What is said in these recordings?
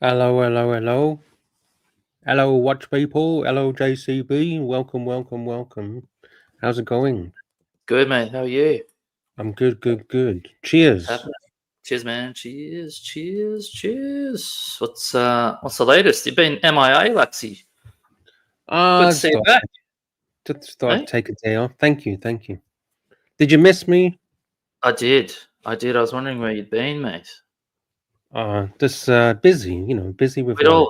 Hello, hello, hello. Hello, watch people. Hello, JCB. Welcome, welcome, welcome. How's it going? Good, mate. How are you? I'm good, good, good. Cheers. Cheers, man. Cheers, cheers, cheers. What's the latest? You've been MIA, Luxy. Good to see you back. Just thought I'd take a day off. Thank you, thank you. Did you miss me? I did. I was wondering where you'd been, mate. Just busy, busy with life.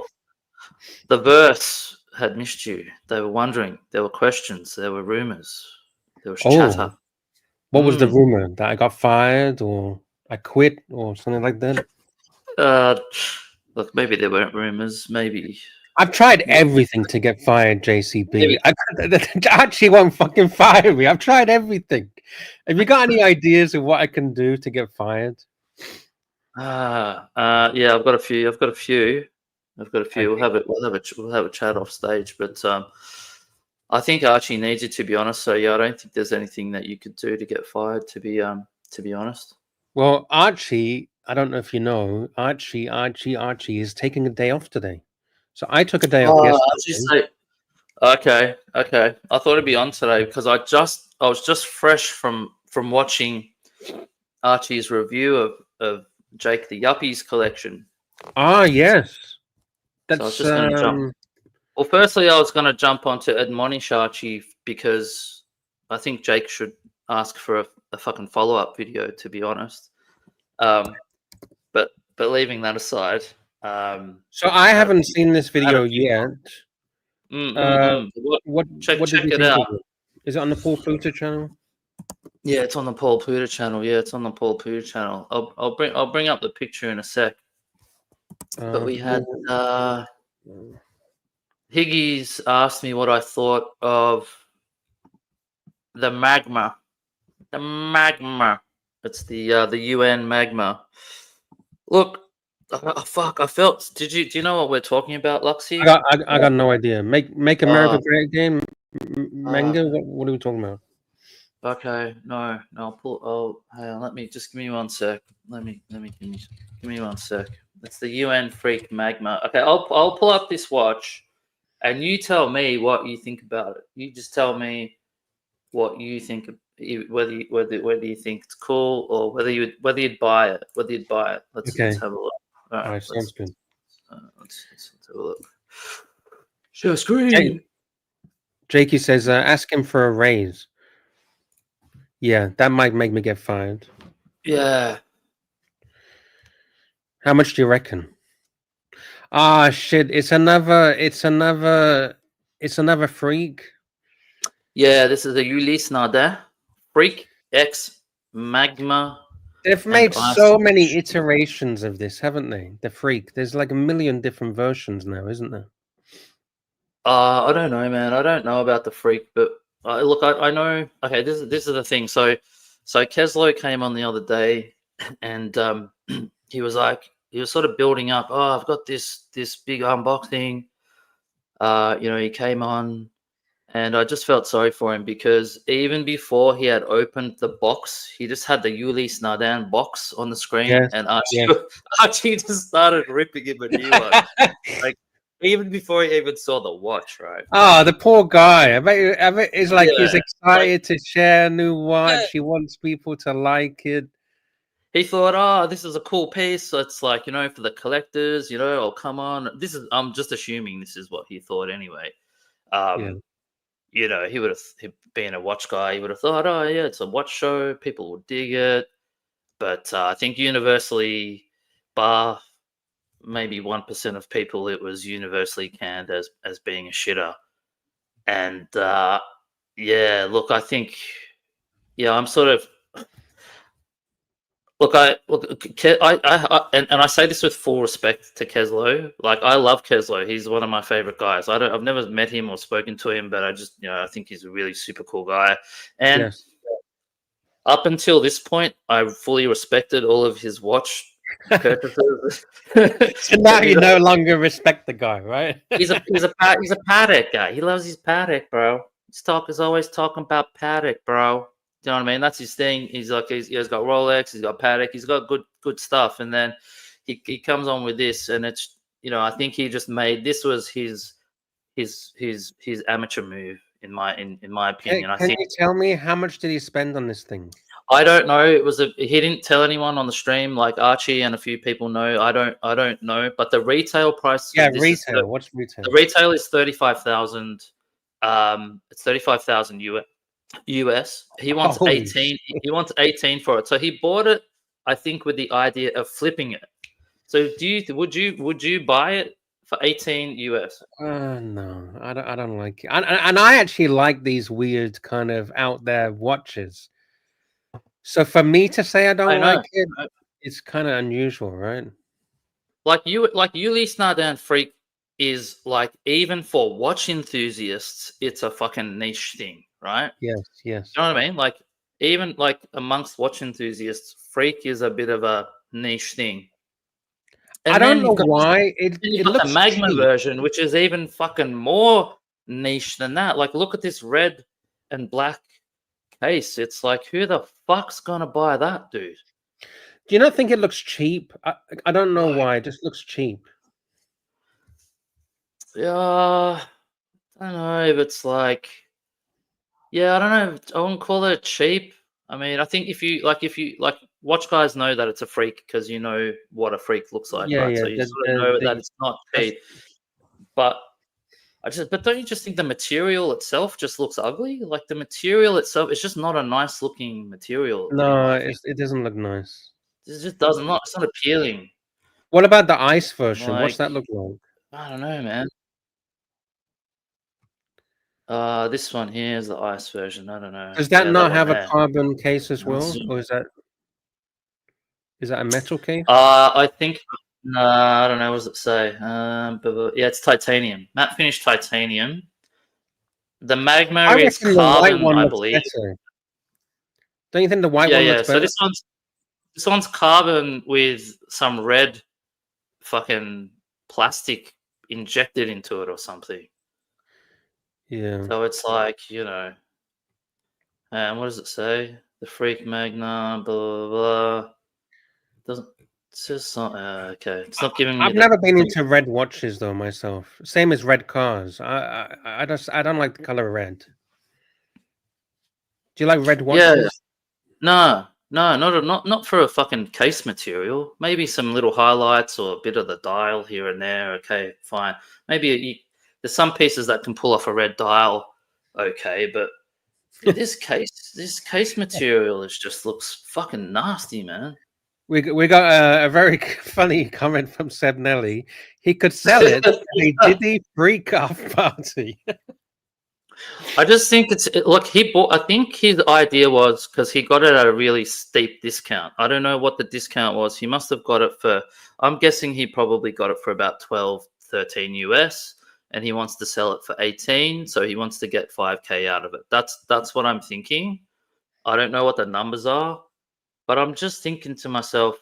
The verse had missed you. They were wondering. There were questions. There were rumors. There was chatter. What was the rumor? That I got fired or I quit or something like that? Look, maybe there weren't rumors. Maybe. I've tried everything to get fired, JCB. Archie won't fucking fire me. I've tried everything. Have you got any ideas of what I can do to get fired? Yeah, I've got a few. Okay. We'll have a chat off stage, but I think Archie needs you, to be honest. So yeah, I don't think there's anything that you could do to get fired. To be honest. Well, Archie, I don't know if you know, Archie is taking a day off today. So I took a day off yesterday. Okay. I thought it'd be on today because I was just fresh from watching Archie's review of Jake the Yuppie's collection. Ah, yes. That's so I was just going to jump. Well, firstly, I was going to jump onto admonish Archie because I think Jake should ask for a fucking follow-up video, to be honest. But leaving that aside. So I haven't seen this video yet. Check it out. Is it on the Paul Pluta channel? Yeah, it's on the Paul Pluta channel. I'll bring up the picture in a sec. But we had Higgies asked me what I thought of the magma. The magma. It's the UN magma. Look, fuck! I felt. Do you know what we're talking about, Luxy? I got no idea. Make America Great Again. Manga. What are we talking about? Okay, no. I'll pull. Oh, hang on. Let me just give me one sec. Let me give me one sec. It's the UN Freak magma. Okay, I'll pull up this watch, and you tell me what you think about it. You just tell me what you think, whether you think it's cool or whether you'd buy it. Let's have a look. All right, sounds good. Let's have a look. Share screen. Jakey says, ask him for a raise. Yeah, that might make me get fired. Yeah. How much do you reckon? Ah, shit! It's another freak. Yeah, this is a Ulysse Nardin Freak X Magma. They've made so many iterations of this, haven't they? The Freak. There's like a million different versions now, isn't there? I don't know, man. I don't know about the Freak, but look, I know. Okay, this is the thing. So Keslo came on the other day, and he was sort of building up. Oh, I've got this big unboxing. He came on, and I just felt sorry for him because even before he had opened the box, he just had the Ulysse Nardin box on the screen, and Archie just started ripping him a new one. Like, even before he even saw the watch, right? Oh, the poor guy. I bet it's like he's excited to share a new watch. Yeah. He wants people to like it. He thought, oh, this is a cool piece. So it's like, for the collectors, oh, come on. I'm just assuming this is what he thought anyway. He would have been a watch guy. He would have thought, oh, yeah, it's a watch show. People will dig it. But I think universally, bar maybe 1% of people, it was universally canned as being a shitter. And look, I think, I'm sort of. Look, I say this with full respect to Keslo. Like, I love Keslo. He's one of my favorite guys. I've never met him or spoken to him, but I just, I think he's a really super cool guy. And up until this point, I fully respected all of his watch purchases. So now you no longer respect the guy, right? He's a Patek guy. He loves his Patek, bro. He's always talking about Patek, bro. You know what I mean? That's his thing. He's got Rolex, he's got Patek, he's got good stuff. And then he comes on with this, and it's I think he just made this was his amateur move in my opinion. I Can think you tell me how much did he spend on this thing? I don't know. He didn't tell anyone on the stream. Like Archie and a few people know. I don't know. But the retail price. Yeah, retail. What's retail? The retail is 35,000. It's 35,000 US. He wants Holy 18. shit. He wants 18 for it. So he bought it, I think, with the idea of flipping it. So would you buy it for 18 US? No, I don't like it. And I actually like these weird kind of out there watches. So for me to say I don't like it, it's kind of unusual, right? Like Ulysse Nardin Freak is like, even for watch enthusiasts, it's a fucking niche thing, right? Yes. You know what I mean? Like, even like amongst watch enthusiasts, Freak is a bit of a niche thing. And I don't know why it looks the Magma cheap. version, which is even fucking more niche than that. Like, look at this red and black case. It's like, who the fuck's gonna buy that, dude? Do you not think it looks cheap? I don't know why. It just looks cheap. Yeah, I don't know if it's like, yeah, I don't know. I wouldn't call it cheap. I mean, I think if you like watch guys know that it's a freak because you know what a freak looks like, right? So you sort of know that it's not cheap. But don't you just think the material itself just looks ugly? Like, the material itself, it's just not a nice looking material. No, it doesn't look nice. It just doesn't look. It's not appealing. What about the ice version? What's that look like? I don't know, man. This one here is the ice version. I don't know. Does that not have a carbon case as well, or is that a metal case? I think. No, I don't know. What does it say? Yeah, it's titanium, matte finish titanium. The Magma is carbon, I believe. Better. Don't you think the white one looks better? So this one's carbon with some red fucking plastic injected into it or something. Yeah. So it's like, and what does it say? The Freak Magna, blah blah blah. Doesn't. It's just not okay. It's not giving me. I've never been into red watches though myself. Same as red cars. I don't like the color red. Do you like red watches? Yeah. No, not for a fucking case material. Maybe some little highlights or a bit of the dial here and there. Okay, fine. Maybe there's some pieces that can pull off a red dial. Okay, but this case material just looks fucking nasty, man. We got a very funny comment from Seb Nelly. He could sell it at a Diddy freak off party. I just think he bought. I think his idea was because he got it at a really steep discount. I don't know what the discount was. He must have got it for. I'm guessing he probably got it for about 12, 13 US, and he wants to sell it for 18. So he wants to get 5K out of it. That's what I'm thinking. I don't know what the numbers are, but I'm just thinking to myself,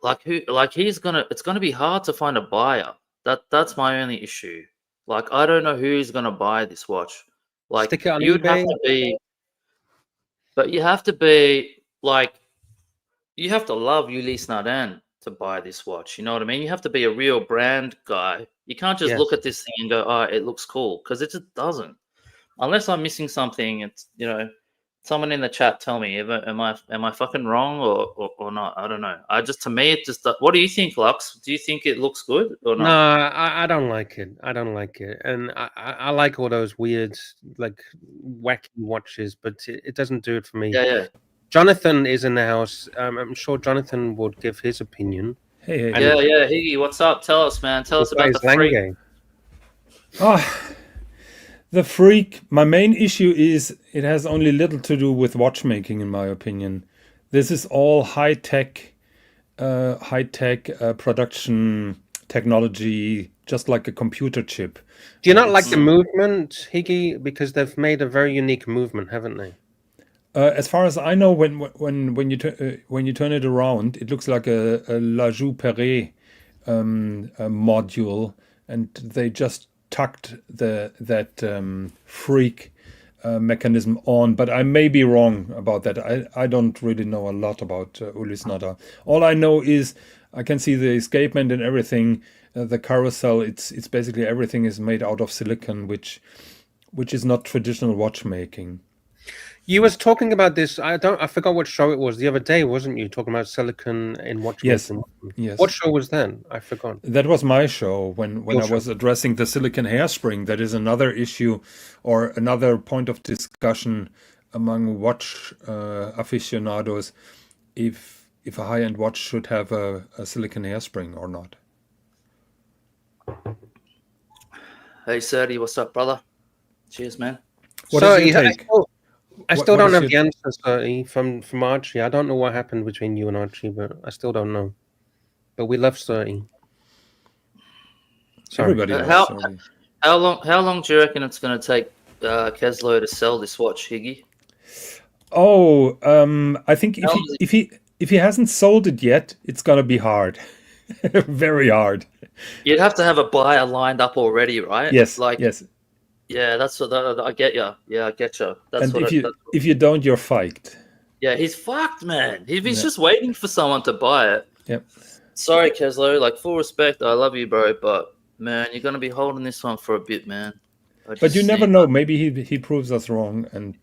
it's gonna be hard to find a buyer. That's my only issue. Like, I don't know who's gonna buy this watch. Like, stick it on you'd eBay. have to be, but you have to be like, you have to love Ulysse Nardin to buy this watch. You know what I mean? You have to be a real brand guy. You can't just look at this thing and go, "Oh, it looks cool," because it just doesn't. Unless I'm missing something, it's someone in the chat tell me, am I fucking wrong or not? I don't know. To me, it just. What do you think, Lux? Do you think it looks good or not? No, I don't like it. I don't like it, and I like all those weird, like, wacky watches, but it doesn't do it for me. Yeah. Jonathan is in the house. I'm sure Jonathan would give his opinion. Hey. Yeah. Higgy, what's up? Tell us, man. Tell us about the freak. The freak, my main issue is it has only little to do with watchmaking, in my opinion. This is all high-tech production technology, just like a computer chip. Do you not like the movement, Higgy? Because they've made a very unique movement, haven't they? As far as I know, when you turn it around, it looks like a La Joux-Perret module, and they just tucked that freak mechanism on, but I may be wrong about that. I don't really know a lot about Ulysse Nardin. All I know is I can see the escapement and everything. The carousel, it's basically everything is made out of silicon, which is not traditional watchmaking. You was talking about this. I forgot what show it was the other day, wasn't you? Talking about silicon in watchmaking. Yes. What show was that? I forgot. That was my show when I was addressing the silicon hairspring. That is another issue or another point of discussion among watch aficionados. If a high-end watch should have a silicon hairspring or not. Hey, Serdi, what's up, brother? Cheers, man. What is your take? I still don't have the answer, Serdi, from Archie. I don't know what happened between you and Archie, but I still don't know. But we love Serdi. Everybody loves Serdi. How long do you reckon it's going to take Keslo to sell this watch, Higgy? Oh, I think if he hasn't sold it yet, it's going to be hard. Very hard. You'd have to have a buyer lined up already, right? Yes. Yes. Yeah, that's what I get you. Yeah, I get you. And if you don't, you're fucked. Yeah, he's fucked, man. He's just waiting for someone to buy it. Yep. Sorry, Keslo. Like, full respect, I love you, bro, but man, you're gonna be holding this one for a bit, man. But you never know. Maybe he proves us wrong, and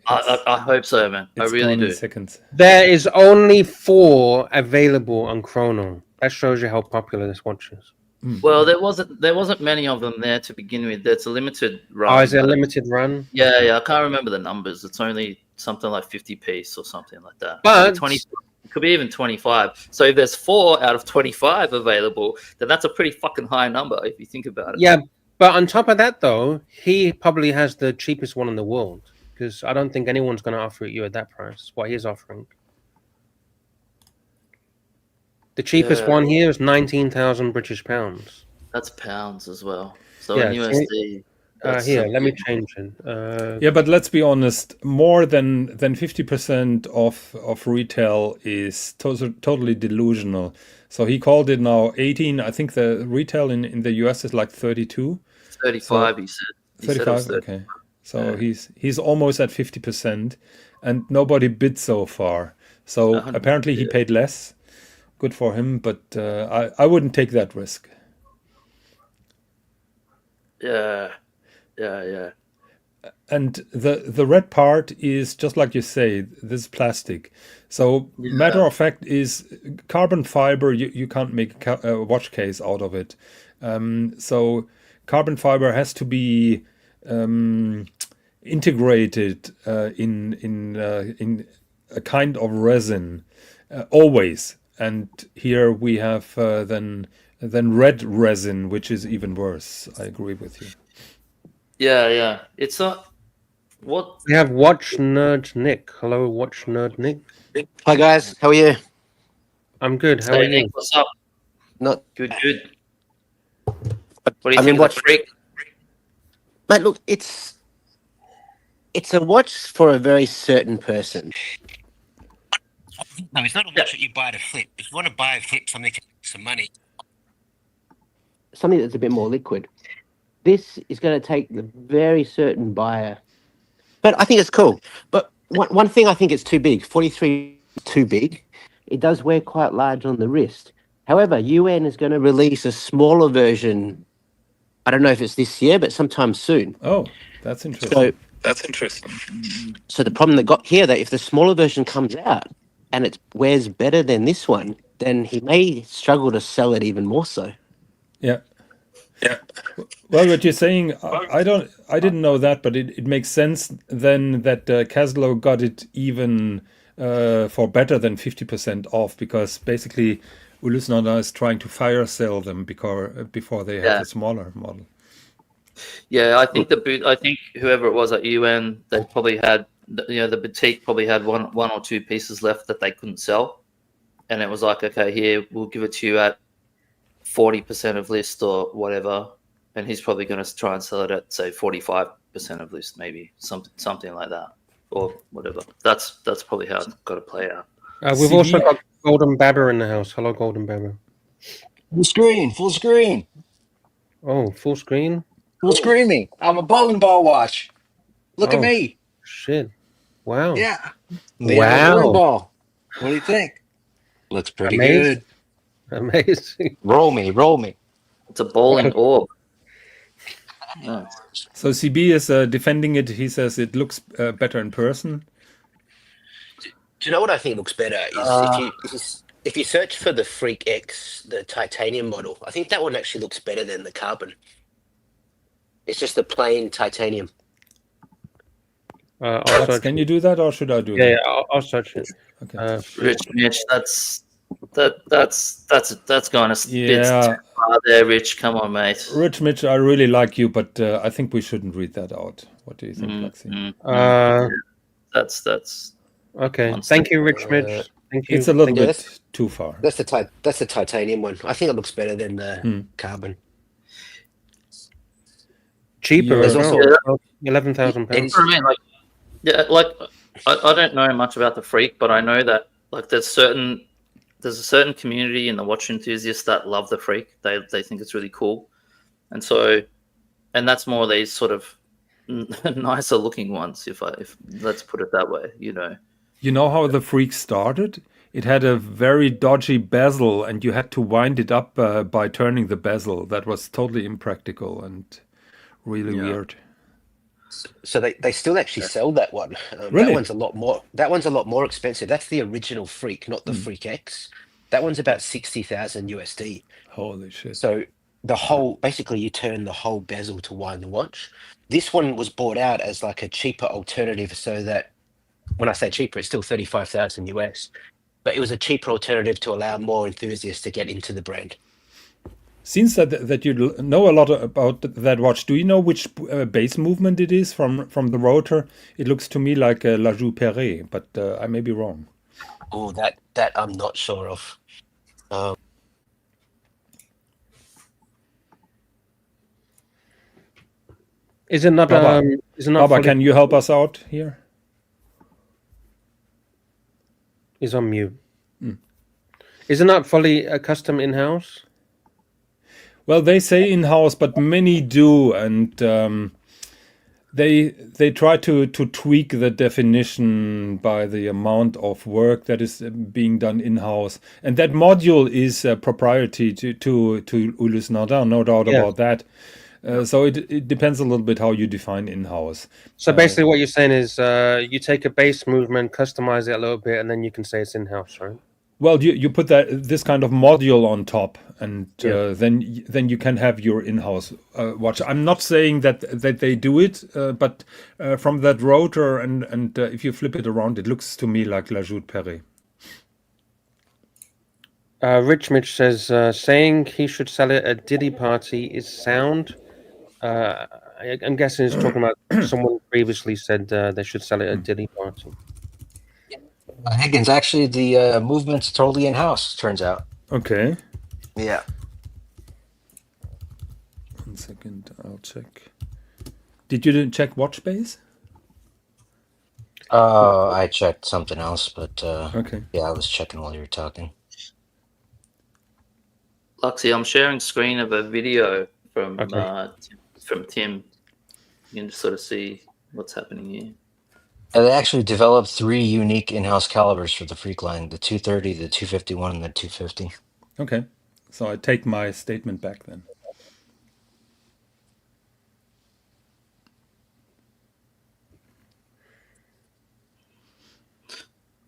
I hope so, man. I really do. Seconds. There is only 4 available on Chrono. That shows you how popular this watch is. Well, there wasn't many of them there to begin with. It's a limited run. Oh, is it a limited run? Yeah. I can't remember the numbers. It's only something like 50 piece or something like that. But 20, it could be even 25. So if there's 4 out of 25 available, then that's a pretty fucking high number if you think about it. Yeah, but on top of that, though, he probably has the cheapest one in the world, because I don't think anyone's going to offer it you at that price. What he's offering. The cheapest one here is 19,000 British pounds. That's pounds as well. So in USD. Here, let me change it. Yeah, but let's be honest. More than 50% of retail is totally delusional. So he called it now 18. I think the retail in the US is like 32. 35. He said. 35. Okay. So he's almost at 50%, and nobody bid so far. So apparently he paid less. Good for him, but I wouldn't take that risk. Yeah. And the red part is just like you say, this plastic. So matter of fact is carbon fiber. You can't make a watch case out of it. So carbon fiber has to be integrated in a kind of resin always. And here we have then red resin, which is even worse. I agree with you. Yeah. It's a what we have Watch Nerd Nick. Hello, Watch Nerd Nick. Hi guys, how are you? I'm good. How are you? Nick, what's up? Not good. What do you think of the Freak? Mate, look, it's a watch for a very certain person. No, it's not a watch that you buy to flip. If you want to buy a flip something to make some money. Something that's a bit more liquid. This is going to take the very certain buyer. But I think it's cool. But one thing I think it's too big. 43 is too big. It does wear quite large on the wrist. However, UN is going to release a smaller version. I don't know if it's this year, but sometime soon. Oh, that's interesting. So the problem they got here, that if the smaller version comes out and it wears better than this one, then he may struggle to sell it even more so. Yeah. Well, what you're saying, I didn't know that, but it makes sense then that Keslo got it even for better than 50% off, because basically Ulysse Nardin is trying to fire sell them before they have a smaller model. Yeah, I think whoever it was at UN, they probably had, the boutique probably had one or two pieces left that they couldn't sell, and it was like, okay, here, we'll give it to you at 40% of list or whatever, and he's probably going to try and sell it at, say, 45% of list, maybe something like that, or whatever. That's probably how it's got to play out. We've also got Golden Babber in the house. Hello, Golden Babber. Full screen. Oh, full screen? Full screen me. I'm a bowling ball watch. Look at me. Shit. Wow. Yeah. Wow. Bowling ball. What do you think? Looks pretty good. Amazing. Roll me, roll me. It's a bowling orb. Nice. So CB is defending it. He says it looks better in person. Do you know what I think looks better is if you search for the Freak X, the titanium model, I think that one actually looks better than the carbon. It's just the plain titanium. Can you do that, or should I do Yeah, that? yeah, I'll search it. Okay. Rich Mitch, that's going a bit Yeah. too far there, Rich. Come on, mate. Rich Mitch, I really like you, but I think we shouldn't read that out. What do you think, Luxy? That's Okay. Thank you, Rich Mitch. Thank you. It's a little you. bit too far. That's the titanium one. I think it looks better than the carbon. Cheaper. There's as also- well. £11,000. It's- what I mean. Like, yeah, like I don't know much about the Freak, but I know that like there's a certain community in the watch enthusiasts that love the Freak. They think it's really cool, and that's more these sort of nicer looking ones. If let's put it that way, you know. You know how the Freak started? It had a very dodgy bezel, and you had to wind it up by turning the bezel. That was totally impractical and really weird. So they still actually sell that one. Really? That one's a lot more expensive. That's the original Freak, not the Freak X. That one's about 60,000 USD. Holy shit. So basically you turn the whole bezel to wind the watch. This one was bought out as like a cheaper alternative, so that when I say cheaper, it's still 35,000 US, but it was a cheaper alternative to allow more enthusiasts to get into the brand. Since that you know a lot about that watch, do you know which base movement it is from the rotor? It looks to me like a La Joue Perret, but I may be wrong. Oh, that I'm not sure of. Is it not? Baba, Is it not? Baba, can you help us out here? He's on mute. Is it not fully custom in-house? Well, they say in-house, but many do, and they try to tweak the definition by the amount of work that is being done in-house. And that module is proprietary to Ulysse Nardin, no doubt about that. So it depends a little bit how you define in-house. So basically what you're saying is you take a base movement, customize it a little bit, and then you can say it's in-house, right? Well, you put this kind of module on top, and then you can have your in-house watch. I'm not saying that they do it, but from that rotor and if you flip it around, it looks to me like La Joue Perret. Rich Mitch says saying he should sell it at Diddy party is sound. I'm guessing he's talking about someone previously said they should sell it at Diddy party. Higgins, actually, the movement's totally in-house, turns out. Okay. Yeah. 1 second, I'll check. Did you check watch base? I checked something else, but Okay. yeah, I was checking while you were talking. Luxy, I'm sharing screen of a video from Tim. You can just sort of see what's happening here. And they actually developed 3 unique in-house calibers for the Freak line: the 230, the 251, and the 250. Okay. So I take my statement back then.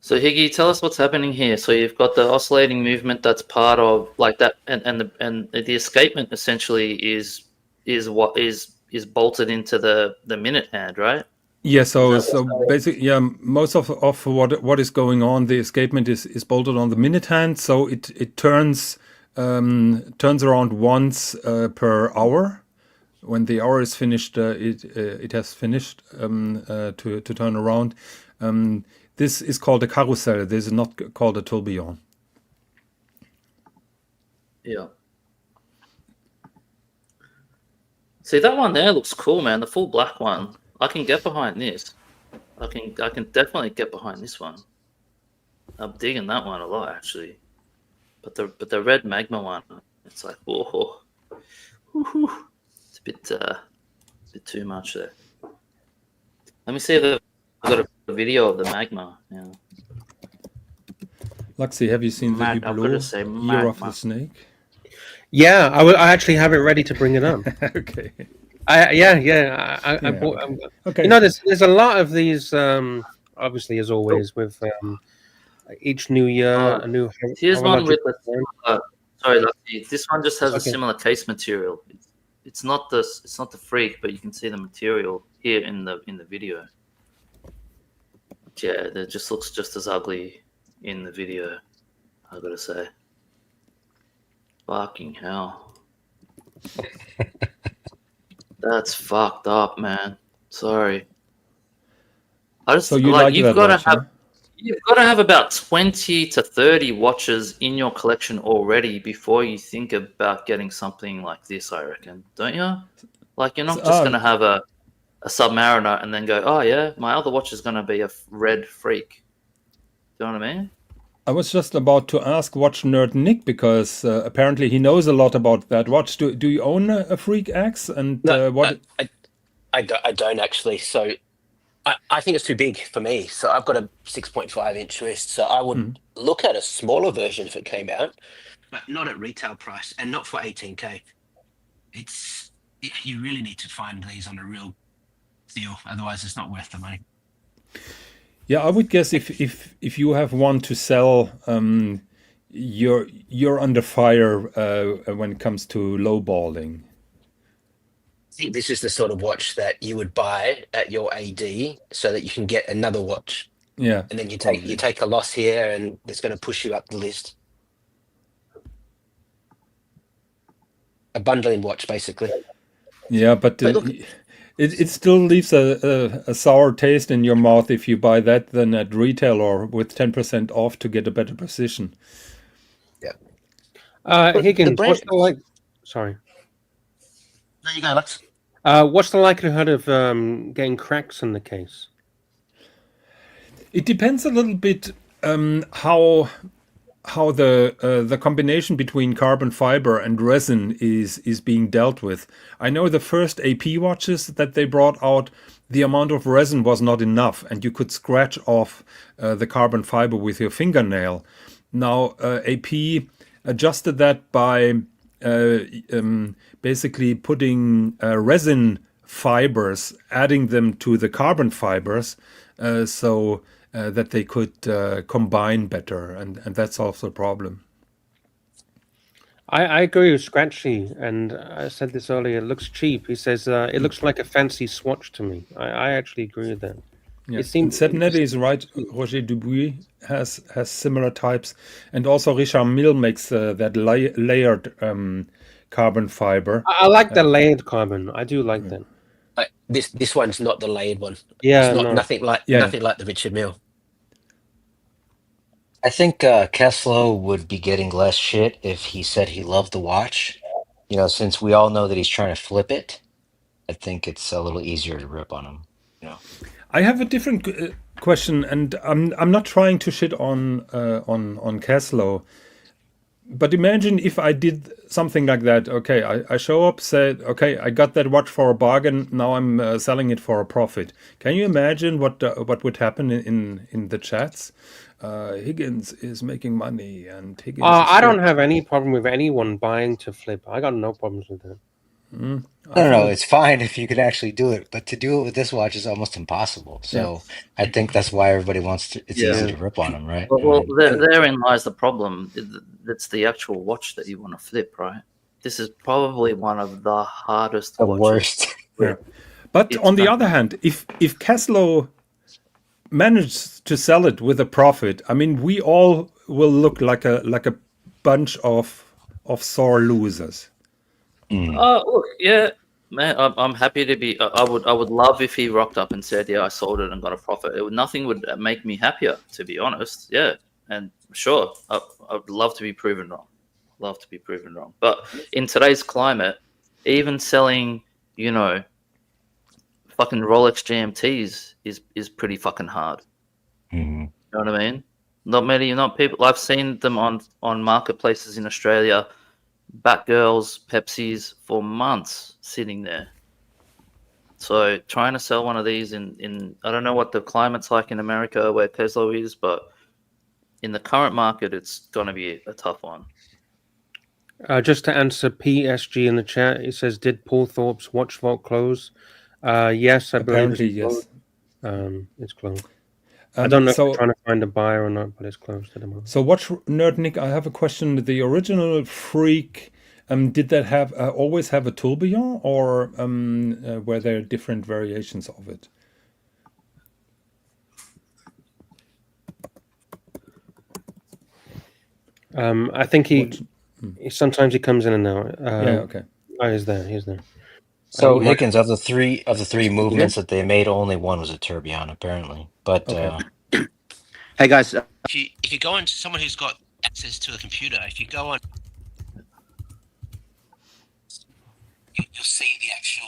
So Higgy, tell us what's happening here. So you've got the oscillating movement that's part of like that, and the escapement essentially is what is bolted into the minute hand, right? Yeah, so basically, yeah, most of what is going on, the escapement is bolted on the minute hand, so it turns around once per hour. When the hour is finished, it has finished to turn around. This is called a carousel. This is not called a tourbillon. Yeah. See, that one there looks cool, man. The full black one. I can get behind this. I can definitely get behind this one. I'm digging that one a lot, actually. But the red magma one, it's like, whoa, it's a bit too much there. Let me see if I've got a video of the magma. Yeah. Luxy, have you seen Mad, the I've got to Hublot say, Year mad, of the man. Snake? Yeah, I actually have it ready to bring it up. Okay. I bought. Okay. You know, there's a lot of these. Obviously, as always, with each new year, a new Here's one with horological the sorry, Lucky. This one just has a Okay. similar case material. It's not the Freak, but you can see the material here in the video. Yeah, it just looks just as ugly in the video. I gotta say, fucking hell, that's fucked up, man. Sorry. I just So you like you've that got to watch, have. huh? You've got to have about 20 to 30 watches in your collection already before you think about getting something like this, I reckon. Don't you? Like, you're not just going to have a Submariner and then go, oh, yeah, my other watch is going to be a red Freak. Do you know what I mean? I was just about to ask Watch Nerd Nick, because apparently he knows a lot about that watch. Do you own a Freak X? And No, what? I don't actually. So I think it's too big for me. So I've got a 6.5-inch wrist. So I would look at a smaller version if it came out, but not at retail price and not for 18K. You really need to find these on a real deal, otherwise it's not worth the money. Yeah, I would guess if you have one to sell, you're under fire when it comes to lowballing. I think this is the sort of watch that you would buy at your AD so that you can get another watch. Yeah, and then you take a loss here, and it's going to push you up the list. A bundling watch, basically. Yeah, but look, it still leaves a sour taste in your mouth if you buy that than at retail or with 10% off to get a better position. Yeah. Higgins, what's the like? Sorry. There you go, Lux. What's the likelihood of getting cracks in the case? It depends a little bit how the combination between carbon fiber and resin is being dealt with. I know the first AP watches that they brought out, the amount of resin was not enough, and you could scratch off the carbon fiber with your fingernail. Now AP adjusted that by basically putting resin fibers, adding them to the carbon fibers, so that they could combine better, and that's also a problem. I agree with Scratchy, and I said this earlier. It looks cheap. He says it looks like a fancy swatch to me. I actually agree with that. Yeah. It seems Sebnedi is right. Roger Dubuis has similar types, and also Richard Mille makes that layered carbon fiber. I like the layered carbon. I do like that. This one's not the layered one. Yeah, it's nothing like the Richard Mille. I think Keslow would be getting less shit if he said he loved the watch. You know, since we all know that he's trying to flip it, I think it's a little easier to rip on him. You know, I have a different question, and I'm not trying to shit on Keslow, but imagine if I did something like that. Okay, I show up, said, okay, I got that watch for a bargain. Now I'm selling it for a profit. Can you imagine what would happen in the chats? Higgins is making money, and Higgins. I don't have any problem with anyone buying to flip. I got no problems with that. No, it's fine if you could actually do it, but to do it with this watch is almost impossible. So I think that's why everybody wants to. It's easy to rip on them, right? Well, therein lies the problem. It's the actual watch that you want to flip, right? This is probably one of the hardest. The watches. worst. Yeah. But on the other hand, if Keslow managed to sell it with a profit, I mean, we all will look like a bunch of sore losers. Look, yeah, man, I'm happy to be. I would love if he rocked up and said, "Yeah, I sold it and got a profit." Nothing would make me happier, to be honest. Yeah, and sure, I'd love to be proven wrong. Love to be proven wrong. But in today's climate, even selling, fucking Rolex GMTs is pretty fucking hard. Mm-hmm. You know what I mean? Not people. I've seen them on marketplaces in Australia. Batgirls, Pepsis for months sitting there. So trying to sell one of these in I don't know what the climate's like in America where Tesla is, but in the current market, it's going to be a tough one. Just to answer PSG in the chat, it says, "Did Paul Thorpe's watch vault close?" Yes, I Apparently, believe it's yes. closed. It's closed. I don't know if we're trying to find a buyer or not, but it's closed at the moment. So, Watch Nerd Nick, I have a question. The original Freak, did that have always have a tourbillon, or were there different variations of it? I think sometimes he comes in and out. Yeah, okay. Oh, he's there. He's there. So Higgins, of the three movements that they made, only one was a tourbillon, apparently. But Hey guys, If you go into someone who's got access to a computer, if you go on, you'll see the actual.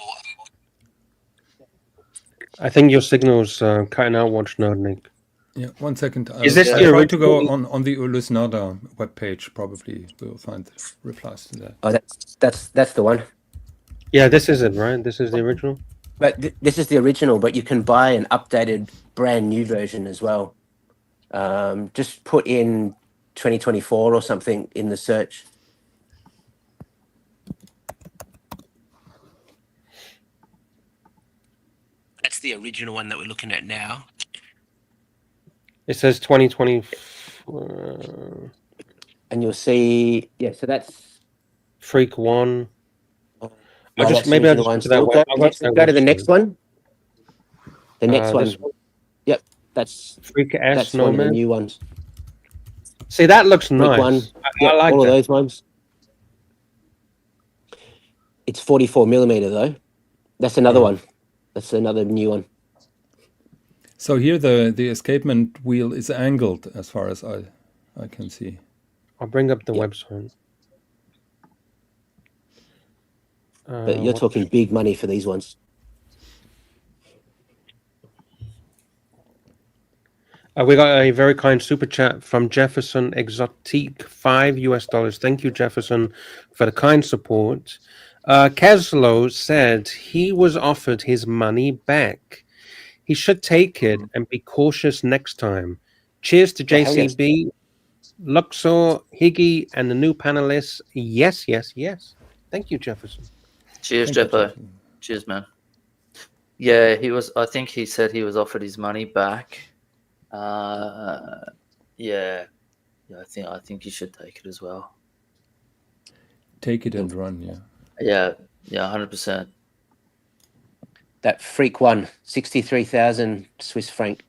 I think your signal's cutting out. Watch Nerd Nick. Yeah, 1 second. Is this I'll try to go on the Ulysse Nardin webpage. Probably we'll find replies to that. oh, that's the one. Yeah, this is it, right? This is the original. But this is the original, but you can buy an updated, brand new version as well. Just put in 2024 or something in the search. That's the original one that we're looking at now. It says 2020. And you'll see, yeah, so that's Freak 1. Go to the next one. The next one. Yep, that's Freak S. that's one of the new ones. See, that looks Freak nice. 1. I like all that. of those ones. It's 44mm though. That's another one. That's another new one. So here the escapement wheel is angled, as far as I can see. I'll bring up the website. But you're talking big money for these ones. We got a very kind super chat from Jefferson Exotique, $5. Thank you, Jefferson, for the kind support. Keslow said he was offered his money back. He should take it and be cautious next time. Cheers to JCB, Luxor, Higgy, and the new panelists. Yes, yes, yes. Thank you, Jefferson. Cheers, Jeppo. Cheers, man. Yeah, he was. I think he said he was offered his money back. Yeah. I think you should take it as well. Take it and run, yeah. Yeah, 100%. That Freak 1, 63,000 Swiss franc.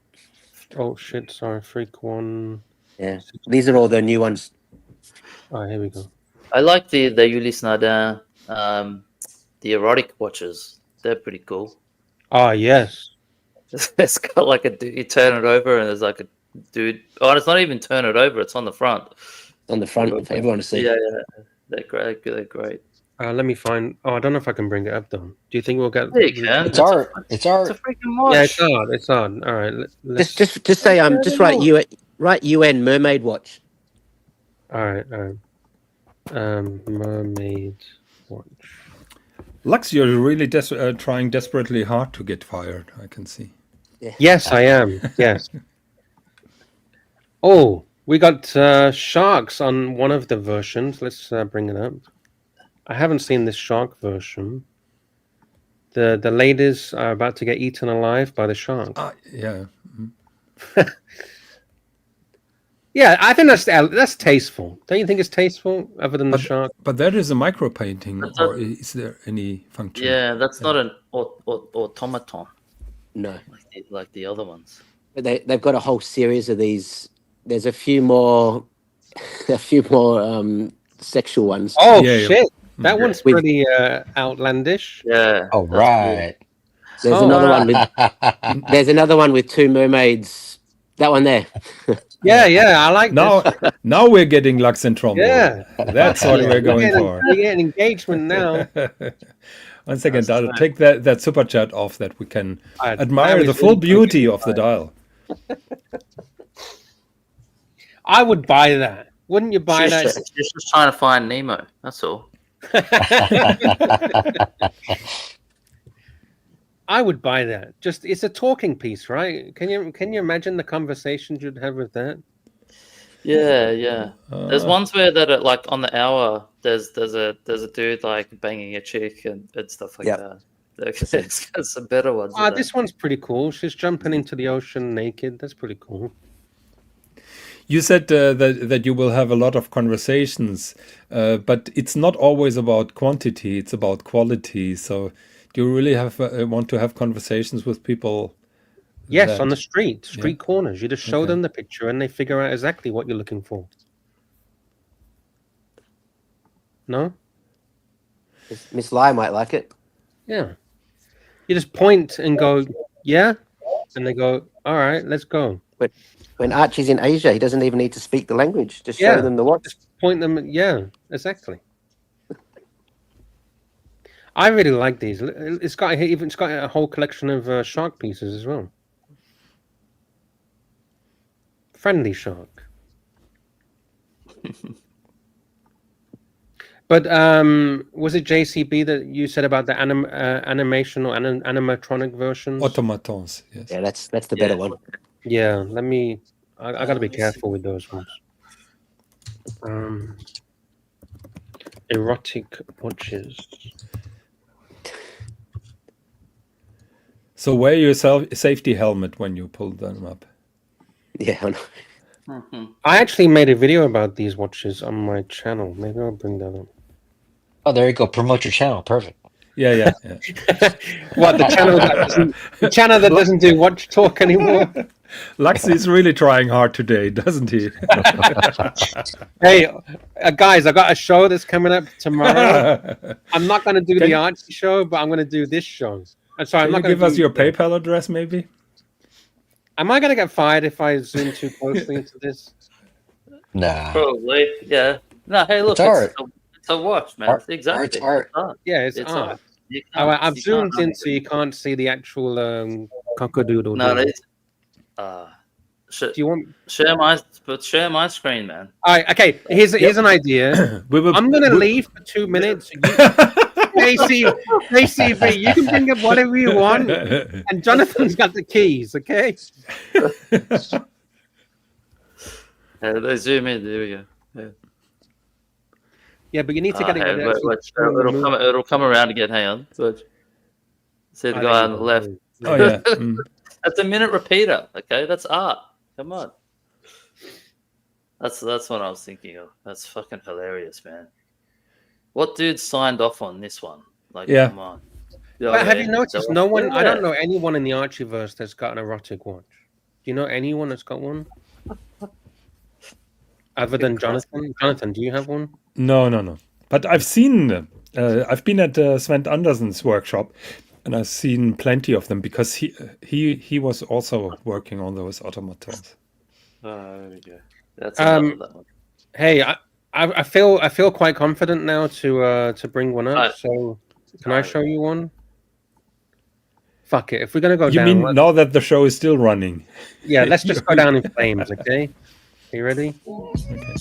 Oh shit! Sorry, Freak 1. Yeah, these are all the new ones. Oh, here we go. I like the Ulysse Nardin, the erotic watches. They're pretty cool. Ah, yes. It's got like a dude, you turn it over and there's like a dude. Oh, and it's not even turn it over; it's on the front. On the front for everyone to see. Yeah, they're great. They're great. Let me find. Oh, I don't know if I can bring it up though. Do you think we'll get? There you can. It's art. It's a freaking watch. Yeah, it's on. It's on. All right. Let's... Just say just write UN mermaid watch. All right. Mermaid watch. Lux, you're really trying desperately hard to get fired. I can see. Yeah. Yes, I am. Yes. Oh, we got sharks on one of the versions. Let's bring it up. I haven't seen this shark version. The ladies are about to get eaten alive by the shark. Yeah. Yeah, I think that's tasteful. Don't you think it's tasteful, other than the shark? But that is a micro painting, or is there any function? Yeah, that's not an automaton. No, like the other ones. But they've got a whole series of these. There's a few more sexual ones. Oh shit! That one's pretty outlandish. Yeah. Oh right. There's another one with. There's another one with two mermaids. That one there. Yeah, I like this. Now we're getting Lux and Trombo. Yeah, that's what we're going for. We're getting engagement now. 1 second, I'll take that super chat off that we can admire the full beauty of the dial. I would buy that. Wouldn't you buy that? She's just trying to find Nemo. That's all. I would buy that. It's a talking piece, right? Can you imagine the conversations you'd have with that? Yeah. There's ones where that are, like on the hour. There's a dude like banging a chick and stuff like that. There's some better ones. This one's pretty cool. She's jumping into the ocean naked. That's pretty cool. You said that you will have a lot of conversations, but it's not always about quantity, it's about quality. So do you really want to have conversations with people? Yes, on the street corners. You just show them the picture and they figure out exactly what you're looking for. No? Miss Lai might like it. Yeah. You just point and go, yeah? And they go, all right, let's go. But when Archie's in Asia, he doesn't even need to speak the language. Just show them the watch. Just point them. Yeah, exactly. I really like these. It's got a whole collection of shark pieces as well. Friendly shark. But was it JCB that you said about the animation or animatronic versions? Automatons, yes. Yeah, that's the better one. Yeah, I got to be careful with those ones. Erotic watches. So wear your safety helmet when you pull them up. Yeah, I know. I actually made a video about these watches on my channel. Maybe I'll bring that up. Oh, there you go. Promote your channel. Perfect. Yeah. What, the channel that doesn't do watch talk anymore? Lux is really trying hard today, doesn't he? Hey, guys, I got a show that's coming up tomorrow. I'm not going to do the Archie show, but I'm going to do this show. I'm sorry, I'm not going to give us your PayPal address, maybe? Am I going to get fired if I zoom too closely into this? Nah. Probably, yeah. No, hey, look, it's a watch, man. Exactly. Art. Yeah, it's art. I've zoomed in so you can't see the actual cockadoodle. No, do you want share my screen, man? All right, okay. Here's an idea. I'm gonna leave for 2 minutes. Hey, CV, you can bring up whatever you want, and Jonathan's got the keys. Okay. They zoom in. There we go. Yeah, but you need to get it. It'll come around again. Hang on. See the guy on the left. Oh yeah. That's a minute repeater. Okay, that's art. Come on. That's what I was thinking of. That's fucking hilarious, man. What dude signed off on this one? Like, come on. But have you noticed? No one. I don't know anyone in the Archieverse that's got an erotic watch. Do you know anyone that's got one? Other than Jonathan? Jonathan, do you have one? No. But I've seen, I've been at Sven Andersen's workshop, and I've seen plenty of them because he was also working on those automatons. There we go. That's that one. Hey, I feel quite confident now to bring one up. So can I show you one? Fuck it. If we're gonna go down, you mean now that the show is still running? Yeah, let's just go down in flames. Okay. Are you ready? Okay.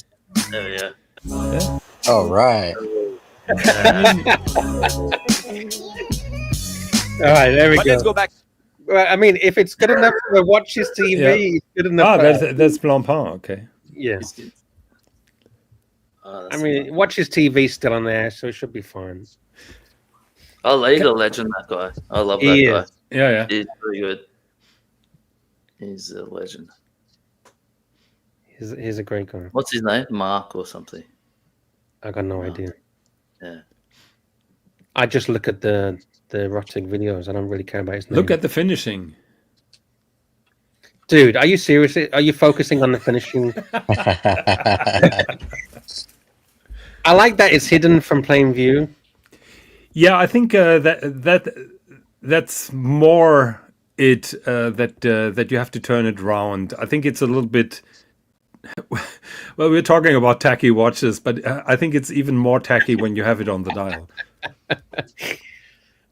Yeah. All right. All right, there we go. Let's go back. Well, I mean, if it's good enough for Watches TV, it's good enough. That's Blancpain. Okay. Yeah. I mean, Watches TV still on there, so it should be fine. Oh, he's a legend, that guy. I love that guy. Yeah. He's pretty good. He's a legend. He's a great guy. What's his name? Mark or something? I got no idea. Yeah. I just look at the erotic videos. I don't really care about his name. Look at the finishing. Dude, are you serious? Are you focusing on the finishing? I like that it's hidden from plain view. Yeah, I think that's more it that you have to turn it around. I think it's a little bit. Well, we're talking about tacky watches, but I think it's even more tacky when you have it on the dial.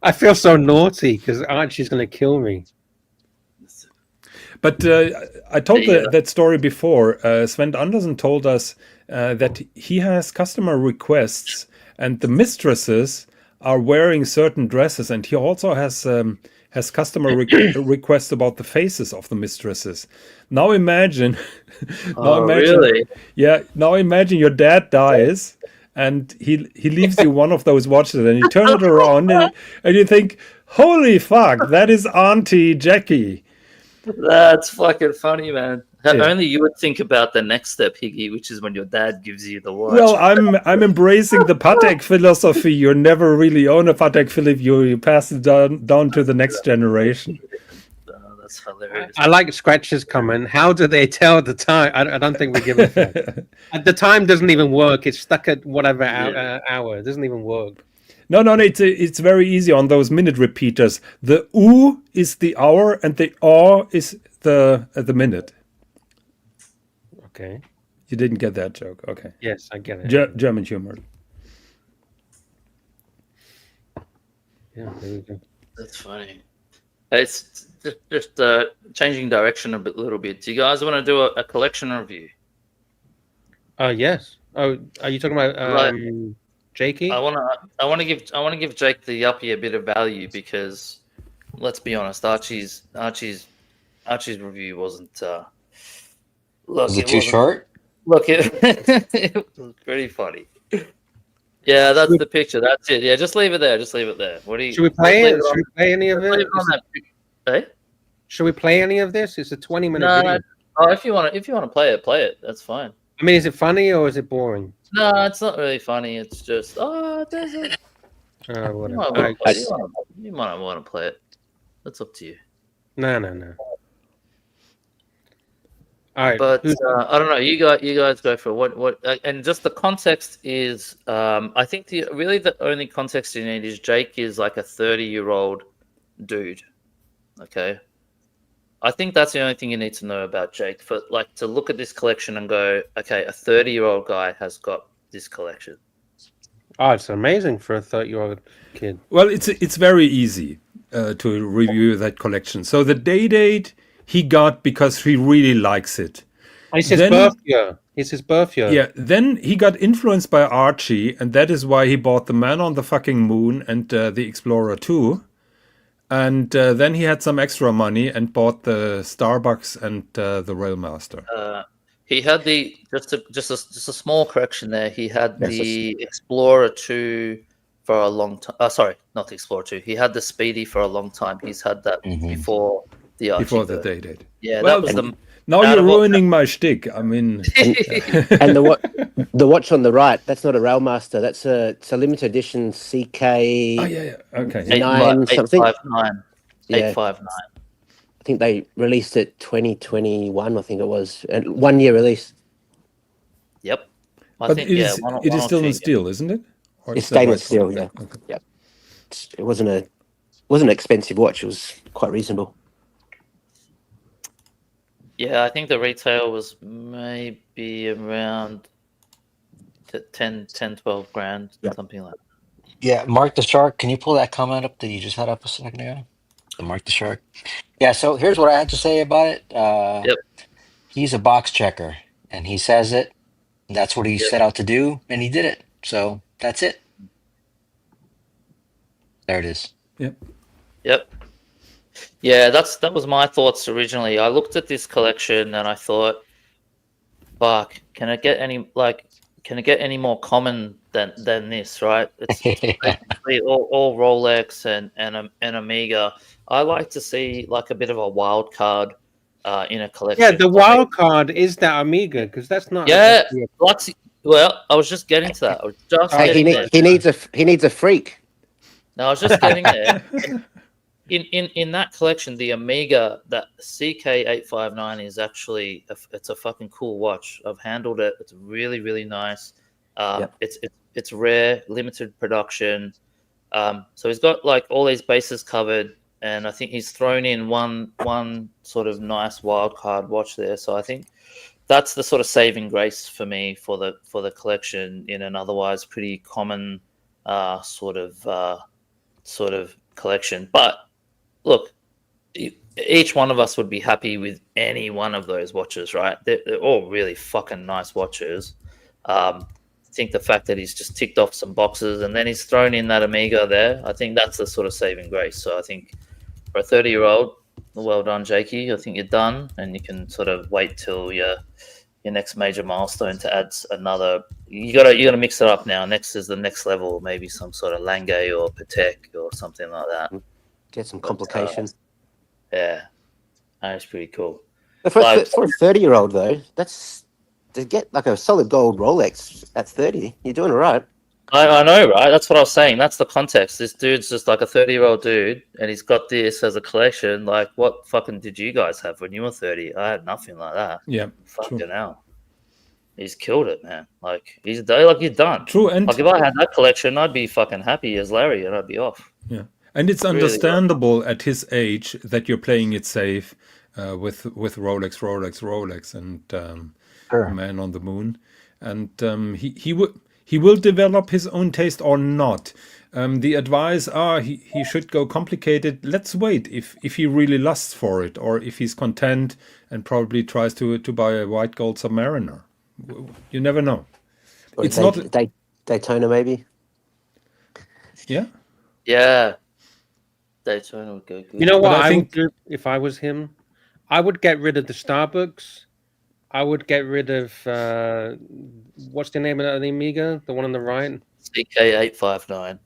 I feel so naughty because Archie's going to kill me. But I told that story before. Sven Andersen told us that he has customer requests, and the mistresses are wearing certain dresses, and he also has has customer requests about the faces of the mistresses. Now imagine, Really? yeah. Now imagine your dad dies, and he leaves you one of those watches, and you turn it around, and you think, "Holy fuck, that is Auntie Jackie." That's fucking funny, man. Yeah. Only you would think about the next step, Higgy, which is when your dad gives you the watch. Well, I'm embracing the Patek philosophy. You never really own a Patek Philippe. You pass it down to the next generation. Oh, that's hilarious. I like Scratch's comment. How do they tell the time? I don't think we give a fuck. The time doesn't even work. It's stuck at whatever hour. It doesn't even work. No, it's very easy on those minute repeaters. The U is the hour, and the O is the minute. Okay. You didn't get that joke. Okay. Yes, I get it. German humor. Yeah, there we go. That's funny. It's just changing direction a little bit. Do you guys want to do a collection review? Yes. Oh, are you talking about Jakey? I want to give Jake the Yuppie a bit of value because, let's be honest, Archie's review wasn't. Was it too short? Look, it was pretty funny. Yeah, that's the picture. That's it. Yeah, just leave it there. What do you? Should we play it? Should we play any of it? Hey? Should we play any of this? It's a 20-minute video. Oh, if you want to play it. That's fine. I mean, is it funny or is it boring? No, it's not really funny. It's just there's it. Whatever. You might want to play it. That's up to you. No. All right, but I don't know. You guys go for what and just the context is. I think the only context you need is Jake is like a 30-year-old dude. Okay, I think that's the only thing you need to know about Jake for to look at this collection and go, okay, a 30-year-old guy has got this collection. Oh, it's amazing for a 30-year-old kid. Well, it's very easy to review that collection. So the date he got because he really likes it. It's his birth year. It's his birth year. Yeah. Then he got influenced by Archie, and that is why he bought the Man on the Fucking Moon and the Explorer 2. And then he had some extra money and bought the Starbucks and the Railmaster. He had just a small correction there. He had the Explorer 2 for a long time. Sorry, not the Explorer 2. He had the Speedy for a long time. He's had that before the Archie. Before the date. Yeah, well, that was now you're ruining my shtick. I mean, and the watch on the right, that's not a Railmaster. That's it's a limited edition CK. Oh yeah. Okay. 859. Yeah. 859. I think they released it 2021. I think it was 1 year release. Yep. But it is still in steel, isn't it? Or it's stainless steel. Yeah. Okay. Yep. It wasn't an expensive watch. It was quite reasonable. Yeah, I think the retail was maybe around 10, 12 grand, something like that. Yeah, Mark the Shark, can you pull that comment up that you just had up a second ago? The Mark the Shark. Yeah, so here's what I had to say about it. Yep. He's a box checker, and he says it. That's what he set out to do, and he did it. So that's it. There it is. Yep. Yeah, that was my thoughts originally. I looked at this collection and I thought, fuck, can it get any more common than this, right? It's basically all Rolex and Omega. I like to see like a bit of a wild card in a collection. Yeah, the wild card is that Omega because that's not. Yeah, well, I was just getting to that. I was just getting there. He needs a freak. No, I was just getting there. In that collection, the Omega, that CK859 is actually it's a fucking cool watch. I've handled it. It's really, really nice. It's rare, limited production. So he's got like all these bases covered, and I think he's thrown in one sort of nice wild card watch there. So I think that's the sort of saving grace for me for the collection in an otherwise pretty common sort of collection. But look, each one of us would be happy with any one of those watches, right? They're all really fucking nice watches. I think the fact that he's just ticked off some boxes and then he's thrown in that Omega there, I think that's the sort of saving grace. So I think For a 30-year-old, well done, Jakey. I think you're done, and you can sort of wait till your next major milestone to add another. You gotta mix it up now. Next is the next level, maybe some sort of Lange or Patek or something like that. Get some complication. Yeah, that's pretty cool. But for a 30-year-old though, that's to get like a solid gold Rolex at 30. You're doing all right. I know, right? That's what I was saying. That's the context. This dude's just like a 30-year-old dude, and he's got this as a collection. Like, what fucking did you guys have when you were 30? I had nothing like that. Yeah, fucking hell. He's killed it, man. Like, he's done. True, and like if I had that collection, I'd be fucking happy as Larry, and I'd be off. Yeah, and it's understandable at his age that you're playing it safe with Rolex, and Man on the Moon, and he will develop his own taste or not. The advice he should go complicated. Let's wait if he really lusts for it, or if he's content and probably tries to buy a white gold Submariner. You never know. Or it's not Daytona, maybe. Yeah. Daytona would go good. You know what I would do if I was him? I would get rid of the Starbucks. I would get rid of what's the name of the Amiga? The one on the right? CK859.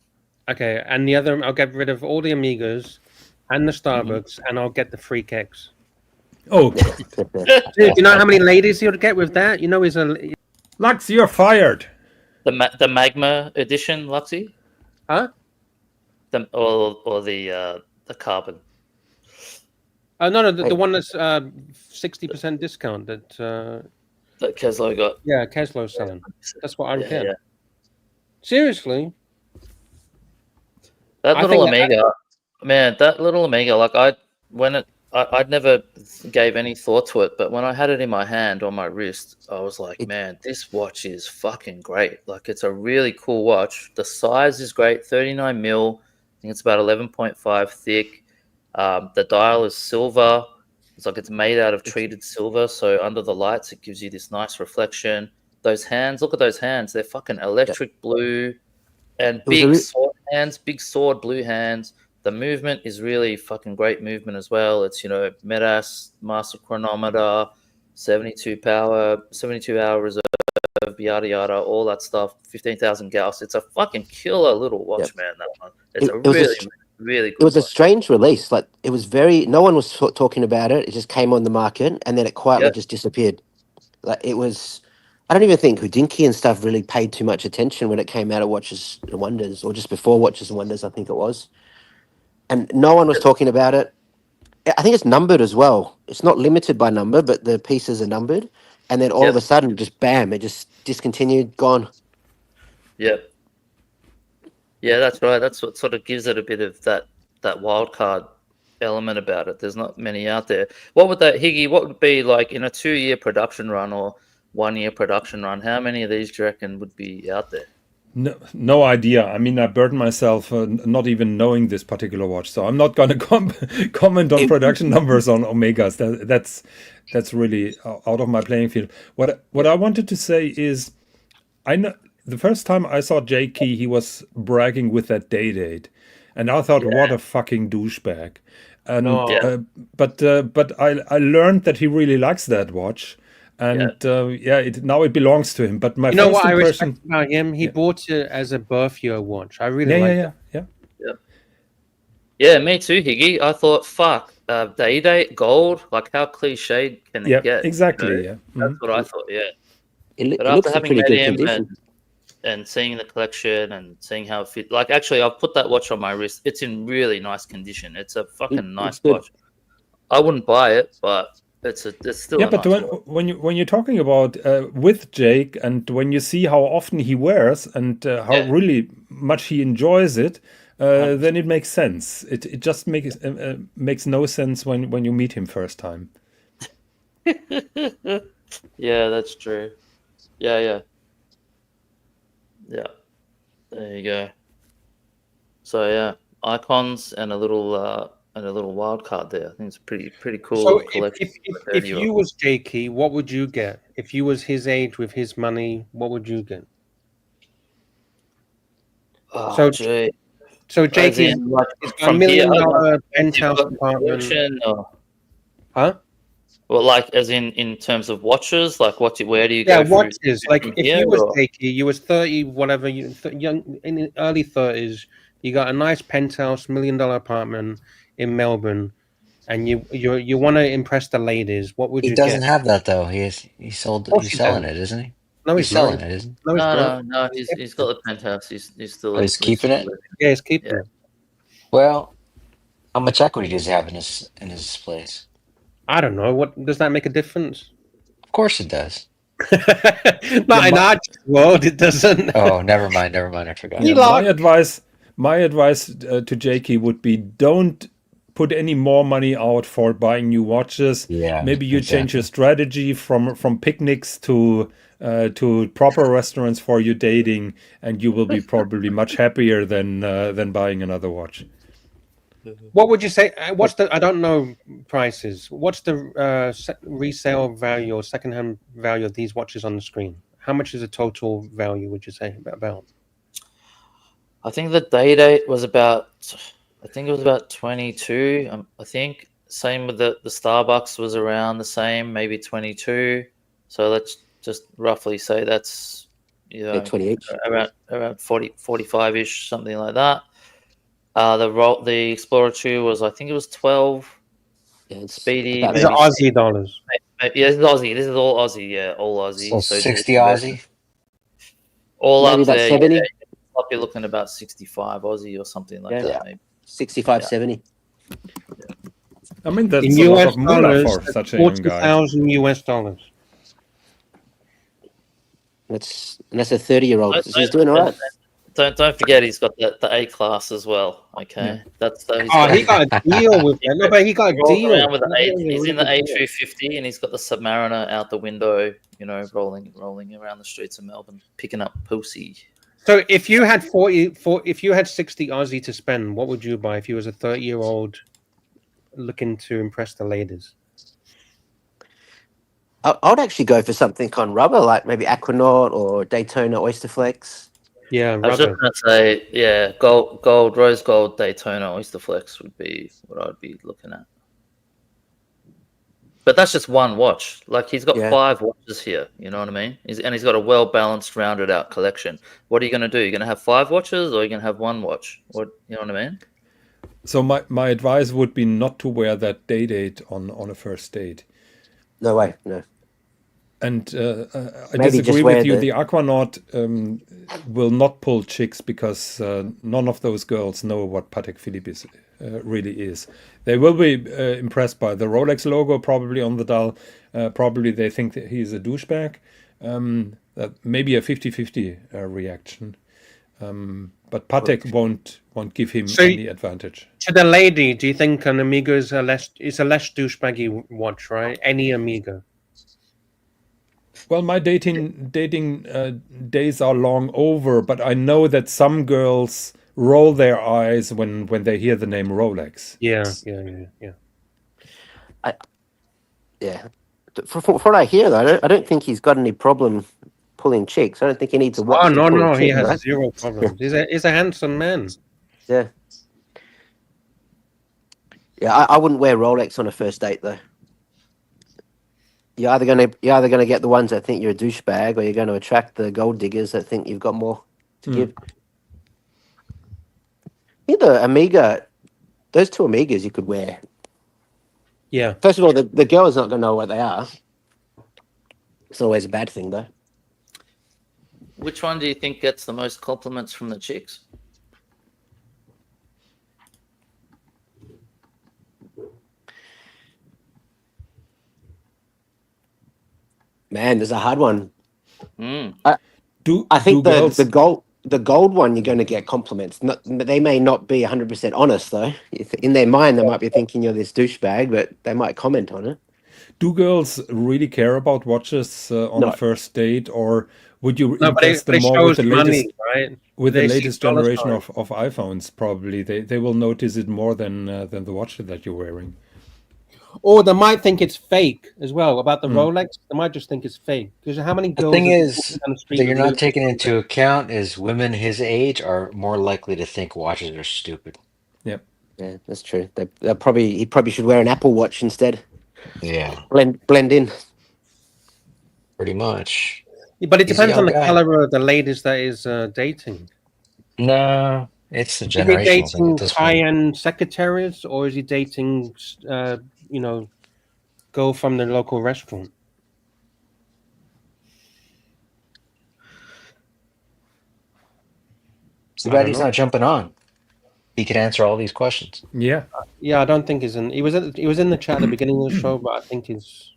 Okay, and the other, I'll get rid of all the Amigas and the Starbucks, and I'll get the Freak X. Oh, dude, you know how many ladies you'd get with that? You know, he's a Lux, you're fired. The Magma edition, Luxy? Huh? Or the carbon. No, the one that's 60% discount that Keslo got. Yeah, Keslo's selling. That's what I would get. Yeah. Seriously. That little Amiga, man, like I'd never gave any thought to it, but when I had it in my hand on my wrist, I was like, man, this watch is fucking great. Like, it's a really cool watch. The size is great, 39 mil. I think it's about 11.5 thick. The dial is silver. It's like it's made out of treated silver, so under the lights it gives you this nice reflection. Those hands, look at those hands. They're fucking electric blue and big sword hands, big sword blue hands. The movement is really fucking great movement as well. It's, MEDAS, master chronometer, 72 hour reserve, yada yada, all that stuff. 15,000 Gauss. It's a fucking killer little watch, man. That one. It's really good. It was a strange release. Like, it was no one was talking about it. It just came on the market and then it quietly just disappeared. Like, it was. I don't even think Houdinki and stuff really paid too much attention when it came out of Watches and Wonders, or just before Watches and Wonders, I think it was. And no one was talking about it. I think it's numbered as well. It's not limited by number, but the pieces are numbered. And then all of a sudden, just bam, it just discontinued, gone. Yep. Yeah, that's right. That's what sort of gives it a bit of that wild card element about it. There's not many out there. What would be like in a 2-year production run or 1-year production run? How many of these do you reckon would be out there? No idea. I mean, I burdened myself not even knowing this particular watch, so I'm not going to comment on production numbers on Omegas. That's really out of my playing field. What I wanted to say is, I know the first time I saw Jakey, he was bragging with that date, and I thought, what a fucking douchebag. And but I learned that he really likes that watch. And now it belongs to him. But my first what impression, I respect about him, he bought it as a birth year watch. I really like it. Yeah, me too, Higgy. I thought, fuck, day gold. Like, how cliched can it get? Exactly. Yeah, that's what I thought. Yeah, it looks in pretty good condition. And seeing the collection and seeing how it fit. Like, actually, I've put that watch on my wrist. It's in really nice condition. It's a fucking nice watch. I wouldn't buy it, but it's still but nice when you're talking about with Jake, and when you see how often he wears and how really much he enjoys it, then it makes sense. It just makes no sense when you meet him first time. Yeah, that's true. Yeah. There you go. So yeah, icons and a little wild card there. I think it's a pretty cool. So collection. if you was Jakey, what would you get? If you was his age with his money, what would you get? Oh, gee. So Jakey, in, like, it's got a from $1 here, million like, penthouse you've got apartment. collection or, Huh? well, like as in terms of watches, like where do you Yeah, go watches. Like from if here, you was or? Jakey, you was 30, whatever, young in the early 30s, you got a nice penthouse, $1 million apartment in Melbourne, and you want to impress the ladies. What would He you doesn't get? have that though. He's Of course he's he selling does. it, isn't he? No, He's he's not. selling it, isn't he? No, he's not. No, he's got the penthouse. He's still Oh, he's keeping it? Yeah, he's keeping Yeah. it. Well, how much equity does he have in his place? I don't know. What does that make a difference? Of course it does. Not in our world, it doesn't. Oh, never mind. I forgot. He My advice to Jakey would be don't put any more money out for buying new watches. Yeah, maybe you exactly. change your strategy from picnics to proper restaurants for your dating, and you will be probably much happier than buying another watch. What would you say? What's the? I don't know prices. What's the resale value or secondhand value of these watches on the screen? How much is the total value? Would you say about? I think the day date was about. I think it was about 22. I think same with the Starbucks was around the same, maybe 22. So let's just roughly say that's 20 each. around 40, 45-ish, something like that. The Explorer 2 was, I think it was 12. Yeah, it's Speedy. about These are Aussie dollars. Yeah, this is Aussie. This is all Aussie. Yeah, all Aussie. So 60 Aussie. All maybe up about there. 70. Yeah, you're looking about 65 Aussie or something like that. Maybe. 65, 70. I mean, that's In a lot US of moolah dollars, for such a young guy. 40,000 US dollars. That's a 30-year-old. Don't- He's doing all right. Don't forget he's got the A class as well. Okay, that's He got a deal with that. No, but he got a deal. With he's in the A250 and he's got the Submariner out the window. Rolling around the streets of Melbourne, picking up pussy. So if you had 60 Aussie to spend, what would you buy if you was a 30-year-old looking to impress the ladies? I would actually go for something on rubber, like maybe Aquanaut or Daytona Oysterflex. Yeah, I was just rubber. going to say, yeah, gold, rose gold Daytona Oysterflex would be what I'd be looking at. But that's just one watch. Like he's got 5 watches here. You know what I mean? He's got a well balanced, rounded out collection. What are you going to do? You're going to have 5 watches, or you're going to have one watch? You know what I mean? So my advice would be not to wear that date on a first date. No way, no. And I Maybe disagree with you. the The Aquanaut will not pull chicks because none of those girls know what Patek Philippe really is. They will be impressed by the Rolex logo, probably on the dial. Probably they think that he's a douchebag. Maybe a 50-50 reaction. But Patek won't give him any advantage. To the lady, do you think an Amiga is a less douchebaggy watch, right? Any Amiga. Well, my dating days are long over, but I know that some girls roll their eyes when they hear the name Rolex. Yeah. From what I hear, though, I don't think he's got any problem pulling chicks. I don't think he needs a watch. Oh no, he chick, has right? zero problems. He's a handsome man. Yeah. Yeah, I wouldn't wear Rolex on a first date though. You're either gonna get the ones that think you're a douchebag, or you're going to attract the gold diggers that think you've got more to give. I think the Amiga, those 2 Amigas you could wear. Yeah. First of all, the girl is not going to know what they are. It's always a bad thing, though. Which one do you think gets the most compliments from the chicks? Man, there's a hard one. I I think the gold one you're going to get compliments. They may not be 100% honest though. In their mind, they might be thinking you're this douchebag, but they might comment on it. Do girls really care about watches on a first date, or would you impress them more with the latest, with the latest generation of iPhones? Probably they will notice it more than the watch that you're wearing. Or they might think it's fake as well about the Rolex. They might just think it's fake because how many The girls thing are walking is down the street that you're with not Louis taking Vuitton into account is women his age are more likely to think watches are stupid. Yep. Yeah, that's true. He probably should wear an Apple Watch instead. Yeah, Blend in. pretty much. But it He's a depends on young the guy. caliber of the ladies that is dating. No, it's a Is he generational thing at dating this point. high-end secretaries, or is he dating, go from the local restaurant? Too I bad don't he's know. not jumping on. He could answer all these questions. Yeah. Yeah, I don't think he's in. He was in the chat at the beginning of the show, but I think he's.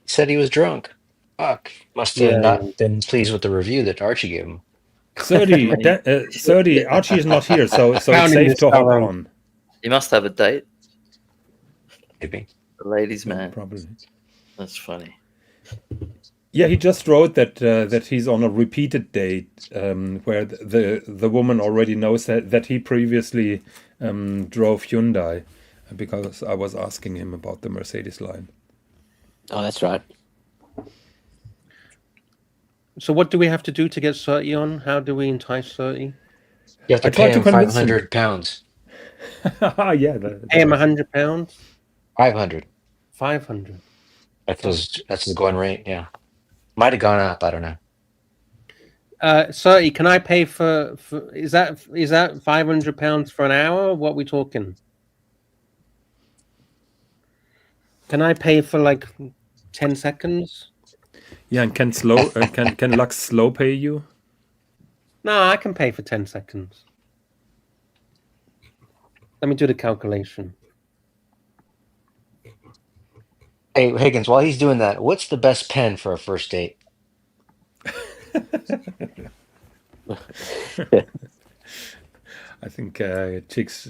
He said he was drunk. Fuck. Must have Yeah. not been pleased with the review that Archie gave him. 30. 30. Archie is not here, so it's Found in safe this to hop photo. on. You must have a date, Maybe. the ladies' Yeah, man. probably. That's funny. Yeah, he just wrote that he's on a repeated date where the woman already knows that he previously drove Hyundai because I was asking him about the Mercedes line. Oh, that's right. So what do we have to do to get 30 on? How do we entice 30? You have to I tried pay to him convince him. 500 pounds. Yeah, Pay him £100, 500. 500. That's the going rate, yeah. Might have gone up, I don't know. 30. Can I pay for is that £500 for an hour? What are we talking? Can I pay for like 10 seconds? Yeah, and can Lux slow pay you? No, I can pay for 10 seconds. Let me do the calculation. Hey, Higgins, while he's doing that, what's the best pen for a first date? I think chicks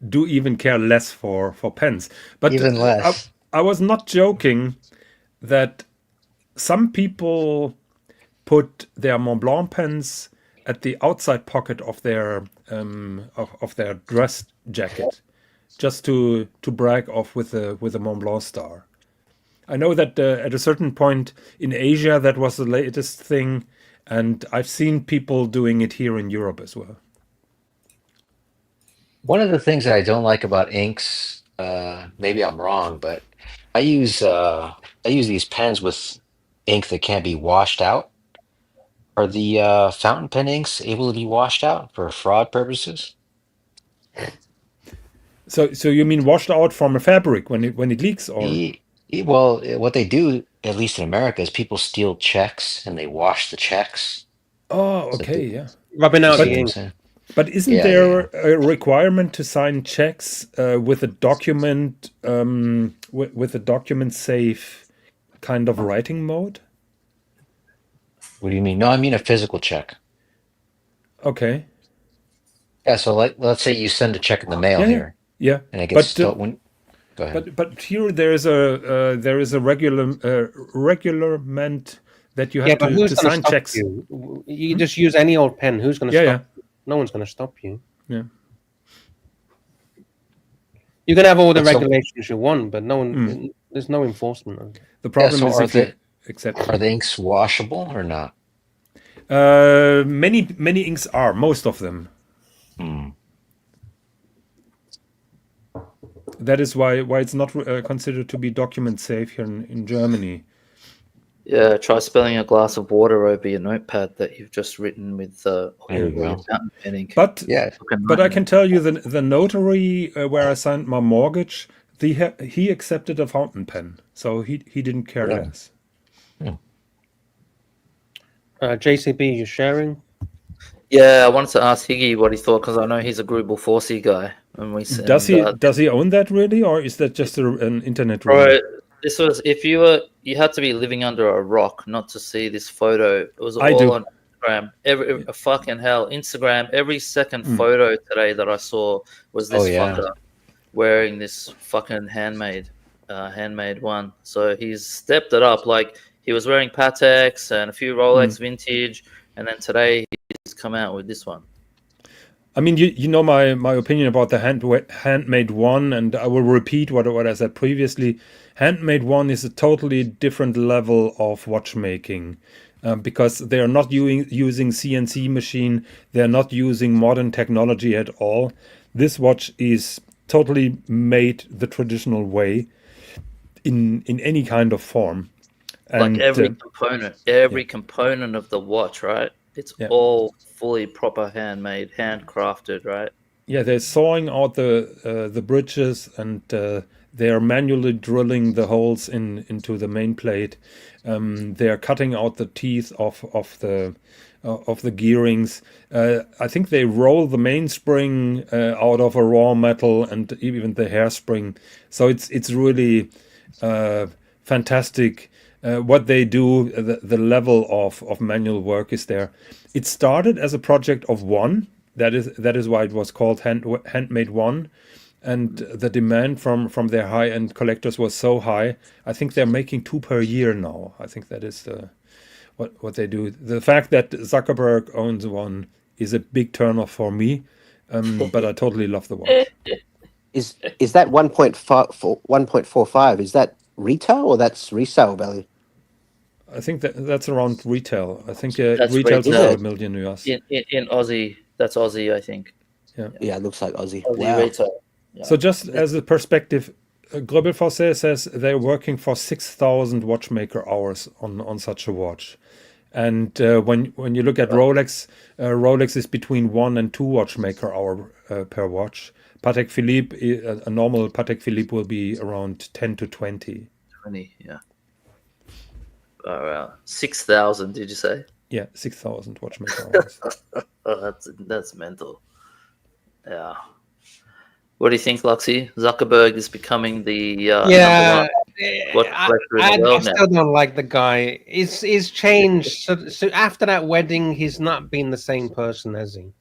do even care less for pens. But Even less. I was not joking that some people put their Mont Blanc pens at the outside pocket of their dress jacket, just to brag off with a Mont Blanc star. I know that at a certain point in Asia that was the latest thing, and I've seen people doing it here in Europe as well. One of the things that I don't like about inks, maybe I'm wrong, but I use these pens with ink that can't be washed out. Are the fountain pen inks able to be washed out for fraud purposes? So you mean washed out from a fabric when it leaks, or? Well, what they do, at least in America, is people steal checks and they wash the checks. Oh, okay, yeah. Rubbing out See the what I'm ink. saying? But isn't Yeah, there a requirement to sign checks with a document with a document safe kind of writing mode? What do you mean? No, I mean a physical check. Okay. Yeah, so let's say you send a check in the mail here, Yeah. and it gets stolen. Go ahead. But here there is a regularment that you have But who's to going to sign stop checks. you? You just use any old pen. Who's going to stop you? No one's going to stop you. Yeah. You can have all the regulations you want, but no one. There's no enforcement of it. The problem is if you accept. Are the inks washable or not? Many inks are, most of them. That is why it's not considered to be document safe here in Germany. Yeah, try spilling a glass of water over your notepad that you've just written with fountain pen ink. But I can tell you the notary where I signed my mortgage, he accepted a fountain pen, so he didn't care less. JCB, you sharing? Yeah, I wanted to ask Higgy what he thought because I know he's a Grubel 4C guy. And Does he own that really, or is that just an internet rumor? Right. This was you had to be living under a rock not to see this photo. It was all on Instagram. Every fucking hell, Instagram. Every second photo today that I saw was this fucker wearing this fucking handmade one. So he's stepped it up. Like he was wearing Pateks and a few Rolex vintage, and then today he's come out with this one. I mean, you know my opinion about the handmade one, and I will repeat what I said previously. Handmade one is a totally different level of watchmaking, because they are not using CNC machine. They are not using modern technology at all. This watch is totally made the traditional way, in any kind of form. And, like every component of the watch, right? It's all fully proper handmade, handcrafted, right? Yeah, they're sawing out the bridges, and they are manually drilling the holes into the main plate. They are cutting out the teeth of the gearings. I think they roll the mainspring out of a raw metal, and even the hairspring. So it's really fantastic what they do. The level of manual work is there. It started as a project of one. That is why it was called Handmade One, and the demand from their high-end collectors was so high. I think they're making 2 per year now. I think that is what they do. The fact that Zuckerberg owns one is a big turnoff for me, but I totally love the watch. Is that 1.45? Is that retail or that's resale value? I think that's around retail. I think That's retail's retail. about $1 million US. In Aussie, that's Aussie, I think. Yeah, it looks like Aussie. Aussie Wow. retail. Yeah. So just as a perspective, Global Fosse says they're working for 6,000 watchmaker hours on such a watch. And when you look at Rolex, Rolex is between 1 and 2 watchmaker hour per watch. Patek Philippe, a normal Patek Philippe will be around 10 to 20. 20, yeah. Oh, wow. 6,000, did you say? Yeah, 6,000 watchmaker hours. Oh, that's mental. Yeah. What do you think, Luxie? Zuckerberg is becoming the Yeah, number one watch collector in the I world now. still don't like the guy. He's changed. So after that wedding, he's not been the same person, has he?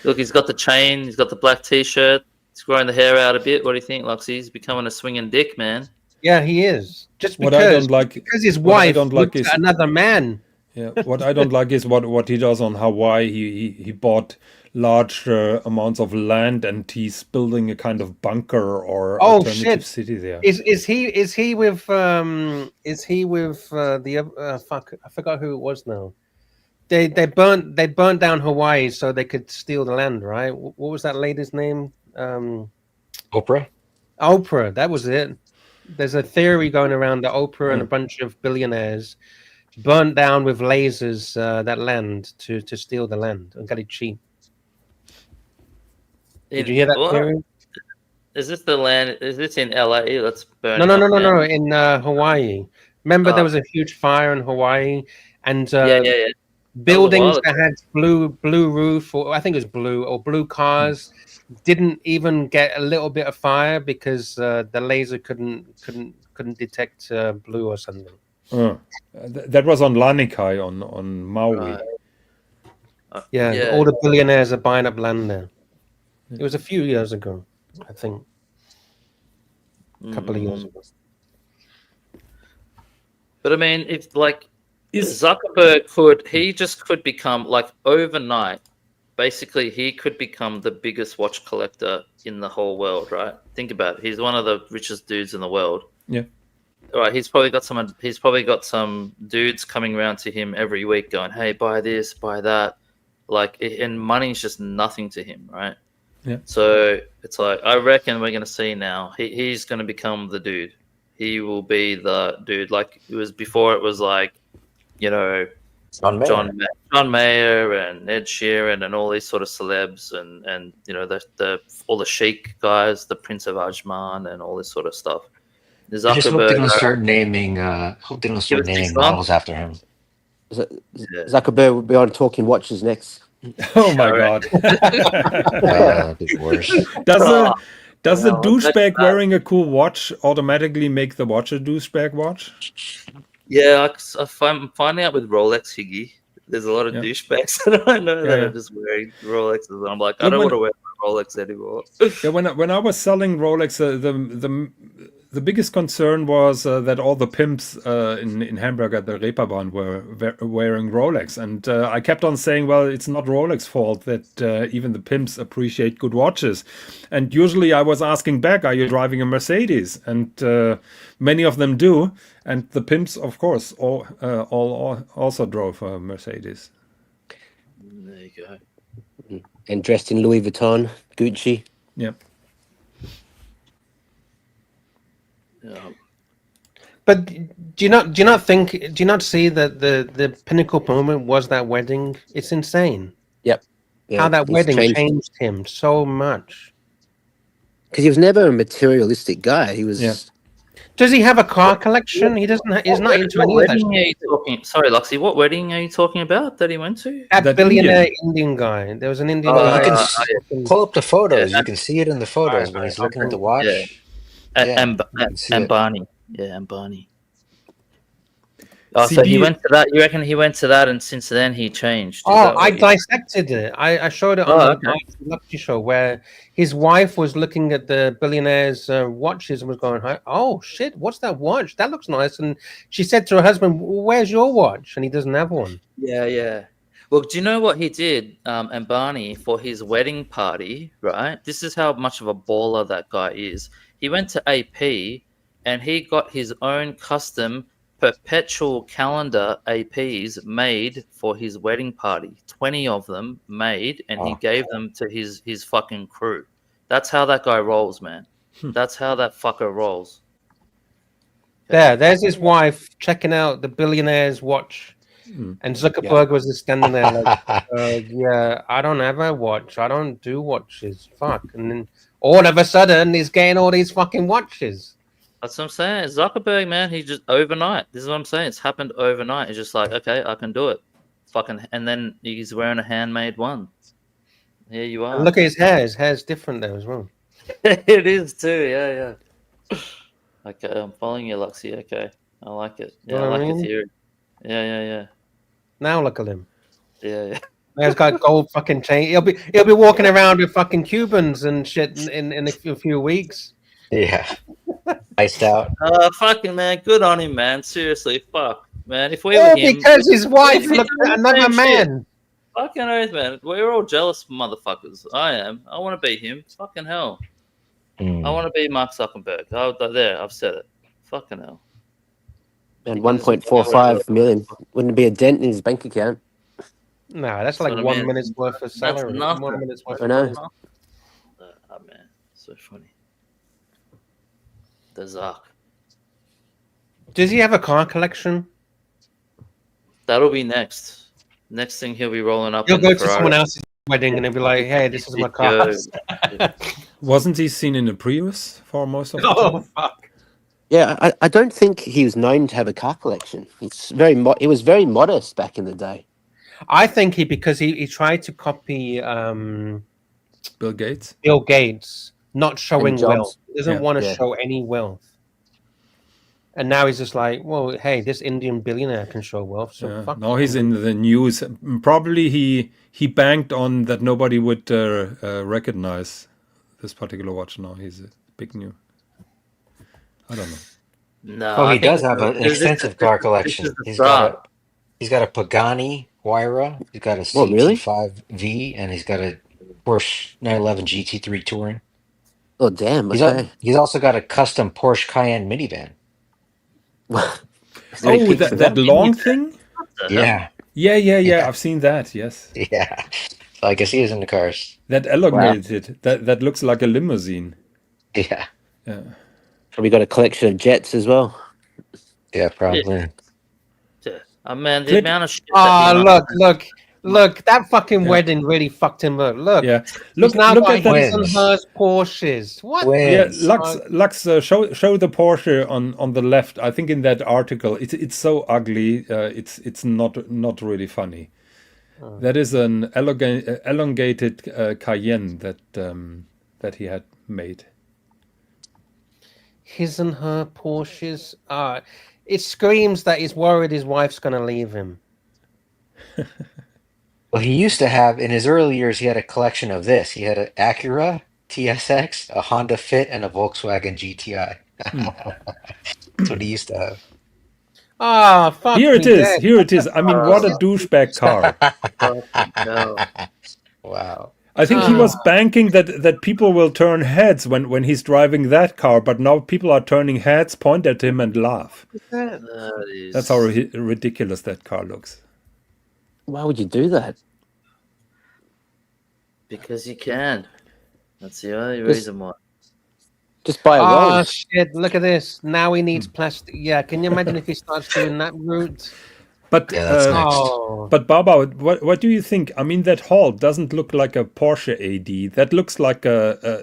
Look, he's got the chain. He's got the black T-shirt. He's growing the hair out a bit. What do you think, Luxie? He's becoming a swinging dick, man. Yeah, he is. Just What I don't like, because his what I wife don't like looked is at another man. Yeah, what I don't like is what he does on Hawaii. He bought large amounts of land, and he's building a kind of bunker or Oh alternative shit! city there. Is he with the fuck? I forgot who it was now. They burnt down Hawaii so they could steal the land, right? What was that lady's name? Oprah? Oprah. That was it. There's a theory going around that Oprah and a bunch of billionaires burnt down with lasers that land to steal the land and get it cheap. Did you hear that theory? Is this the land? Is this in LA? Let's burn. No. In Hawaii. Remember, there was a huge fire in Hawaii, and buildings that had blue roof, or I think it was blue cars, didn't even get a little bit of fire because the laser couldn't detect blue or something. That was on Lanikai on Maui. All the billionaires are buying up land there. It was a few years ago, I think. A couple of years ago. But I mean, if like Zuckerberg could become like overnight. Basically, he could become the biggest watch collector in the whole world, right? Think about it. He's one of the richest dudes in the world. Yeah. All right. He's probably got some dudes coming around to him every week, going, "Hey, buy this, buy that," like, and money's just nothing to him, right? Yeah. So it's like, I reckon we're going to see now. He's going to become the dude. He will be the dude. Like it was before. It was like, you know, John Mayer and Ed Sheeran and all these sort of celebs and you know all the Sheik guys, the Prince of Ajman and all this sort of stuff. I just hope they don't start naming models after him. Zuckerberg will be on Talking Watches next. Oh my god! That'd be worse. Does the douchebag wearing a cool watch automatically make the watch a douchebag watch? Yeah, I'm finding out with Rolex, Higgy. There's a lot of douchebags that I know that are just wearing Rolexes. And I'm like, I don't want to wear Rolex anymore. Yeah, when I was selling Rolex, the biggest concern was that all the pimps in Hamburg at the Reeperbahn were wearing Rolex, and I kept on saying, well, it's not Rolex fault that even the pimps appreciate good watches. And usually I was asking back, are you driving a Mercedes? And many of them do, and the pimps, of course, all also drove a Mercedes. There you go. And dressed in Louis Vuitton, Gucci. Yeah. Yeah. But do you not see that the pinnacle moment was that wedding? It's insane. Yep. Yeah, How that he's wedding changed him so much. Because he was never a materialistic guy. He was. Yeah. Does he have a car collection? He doesn't. He's not into any of that. Wedding are you talking? Sorry, Luxy. What wedding are you talking about that he went to? That billionaire Indian guy. There was an Indian guy. You can pull up the photos. You can see it in the photos when he's looking at the watch. Yeah. Ambani. Yeah, Ambani. Oh, so he went to that. You reckon he went to that, and since then he changed? I dissected it. I showed it on the Luxy show where his wife was looking at the billionaire's watches and was going, "Oh shit, what's that watch? That looks nice." And she said to her husband, "Where's your watch?" And he doesn't have one. Yeah, yeah. Well, do you know what he did, Ambani, for his wedding party? Right. This is how much of a baller that guy is. He went to AP and he got his own custom perpetual calendar APs made for his wedding party. 20 of them made, and he gave them to his fucking crew. That's how that guy rolls, man. That's how that fucker rolls. There's his wife checking out the billionaire's watch, and Zuckerberg was just standing there like, yeah, I don't have a watch. I don't do watches. Fuck. And then all of a sudden, he's getting all these fucking watches. That's what I'm saying. Zuckerberg, man, he just overnight. This is what I'm saying. It's happened overnight. It's just like, okay, I can do it. Fucking, and then he's wearing a handmade one. Here you are. And look at his hair. His hair's different there as well. It is too. Yeah, yeah. Okay, I'm following you, Luxy. Okay, I like it. Yeah, I like your theory. Yeah. Now look at him. Yeah. He's got gold fucking chain. He'll be walking around with fucking Cubans and shit in a few weeks. Yeah. Iced out. Fucking man, good on him, man. Seriously, fuck, man. If we were him, because his wife looked at another man. Fucking earth, man. We're all jealous motherfuckers. I am. I want to be him. Fucking hell. I want to be Mark Zuckerberg. I've said it. Fucking hell. And 1.45 million wouldn't be a dent in his bank account. No, that's like 1 minute's worth of salary. That's nothing. 1 minute's worth. I know. Oh man, so funny. The Zuck. Does he have a car collection? That'll be next. Next thing he'll be rolling up. He'll go to someone else's wedding and he'll be like, "Hey, this is my car." Wasn't he seen in a Prius for most of the time? Oh fuck! Yeah, I don't think he was known to have a car collection. It's it was very modest back in the day. I think because he tried to copy Bill Gates. Bill Gates, not showing wealth. He doesn't want to show any wealth. And now he's just like, well, hey, this Indian billionaire can show wealth. So fuck. Now he's in the news. Probably he banked on that nobody would recognize this particular watch. Now he's a big new. I don't know. No, well, he does have an extensive car collection. He's got a Pagani Huayra. He's got a CT5V, and he's got a Porsche 911 GT3 Touring. Oh damn! He's also got a custom Porsche Cayenne minivan. that long thing? Yeah. Yeah. I've seen that. Yes. Yeah. So I guess he is into cars. That elongated. That looks like a limousine. Yeah. Yeah. Probably got a collection of jets as well. Yeah, probably. Yeah. Oh man, the amount of shit. Look! That fucking wedding really fucked him up. Look, look at his and hers Porsches. What? Yeah, Lux, show the Porsche on the left. I think in that article, it's so ugly. It's not really funny. That is an elongated Cayenne that he had made. His and her Porsches. It screams that he's worried his wife's going to leave him. Well, he used to have, in his early years, he had a collection of this. He had an Acura TSX, a Honda Fit, and a Volkswagen GTI. That's what he used to have. Oh, fuck Here it me is. dead. Here it is. I mean, what a douchebag car. Wow. I think he was banking that people will turn heads when he's driving that car, but now people are turning heads, point at him, and laugh. That's how ridiculous that car looks. Why would you do that? Because you can. That's the only reason why. Just buy a Oh Rolls. shit! Look at this. Now he needs plastic. Yeah, can you imagine if he starts doing that route? But Yeah, that's next. but Baba, what do you think? I mean, that hall doesn't look like a Porsche AD. That looks like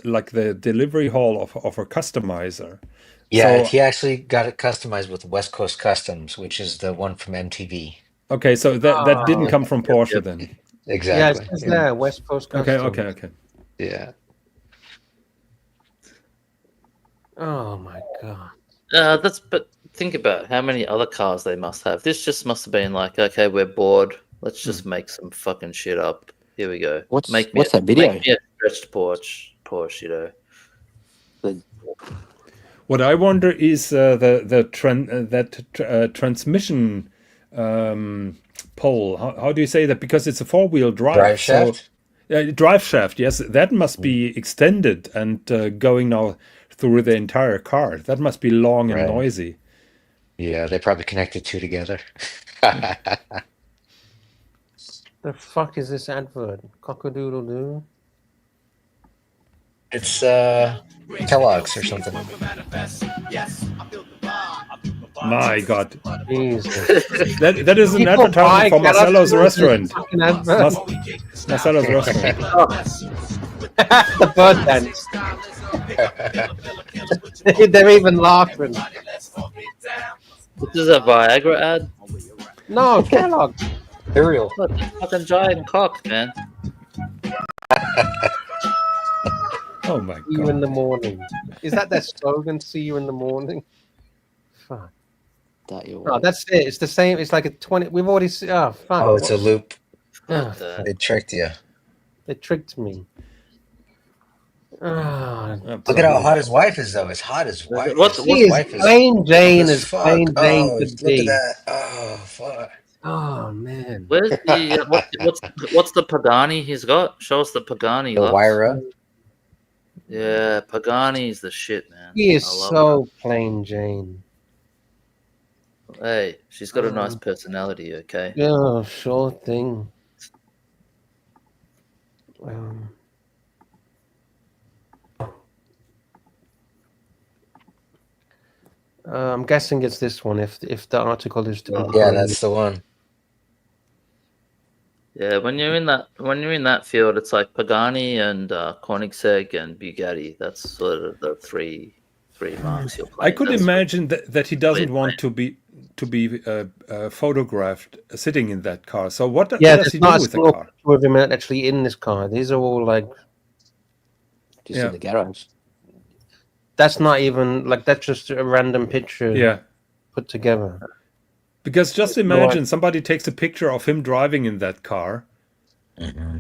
like the delivery hall of a customizer. Yeah, So- he actually got it customized with West Coast Customs, which is the one from MTV. Okay, so that didn't come from Porsche then. Exactly. Yeah, it's there. West Coast Okay, Customs. okay. Yeah. Oh my god. But think about how many other cars they must have. This just must have been like, okay, we're bored. Let's just make some fucking shit up. Here we go. What's that video? Make me a stretched Porsche, you know. What I wonder is transmission pole. How do you say that? Because it's a 4-wheel drive. Drive shaft? Drive shaft, yes. That must be extended and going now through the entire car. That must be long and noisy. Yeah, they probably connected two together. The fuck is this advert? Cock-a-doodle-doo? It's Kellogg's or something. My God. Jesus. That is an People advertisement for buy Marcelo's Kellogg's restaurant. fucking advert. Marcelo's restaurant. The bird dance. They're even laughing. This is a Viagra ad. No, Kellogg. Cereal. Look, fucking giant cock, man. Oh my See you God. in the morning. Is that their slogan? See you in the morning. Fuck. Oh, that's it. It's the same. It's like a 20. We've already. Oh fuck. Oh, it's a loop. Oh, They tricked you. they tricked me. Oh, Look at how hot his wife is, though. As hot as wife. What- she his is wife is plain Jane as as plain fuck. Jane Oh, could look at be. that. Oh, fuck. Oh man. Where's the what's the Pagani he's got? Show us the Pagani. The Lux. Wyra. Yeah, Pagani's the shit, man. He is I love so plain Jane. her. Hey, she's got a nice personality. Okay. Yeah, sure thing. I'm guessing it's this one. If the article is to be Yeah, correct. that's the one. Yeah, when you're in that field, it's like Pagani and Koenigsegg and Bugatti. That's sort of the three marks you'll play. I could imagine that he doesn't want to be photographed sitting in that car. So what Yeah, does there's he do not a with the single car? picture of him actually in this car. These are all like Just in the garage. that's not even like that's just a random picture Yeah. put together. Because just imagine somebody takes a picture of him driving in that car. Mm-hmm.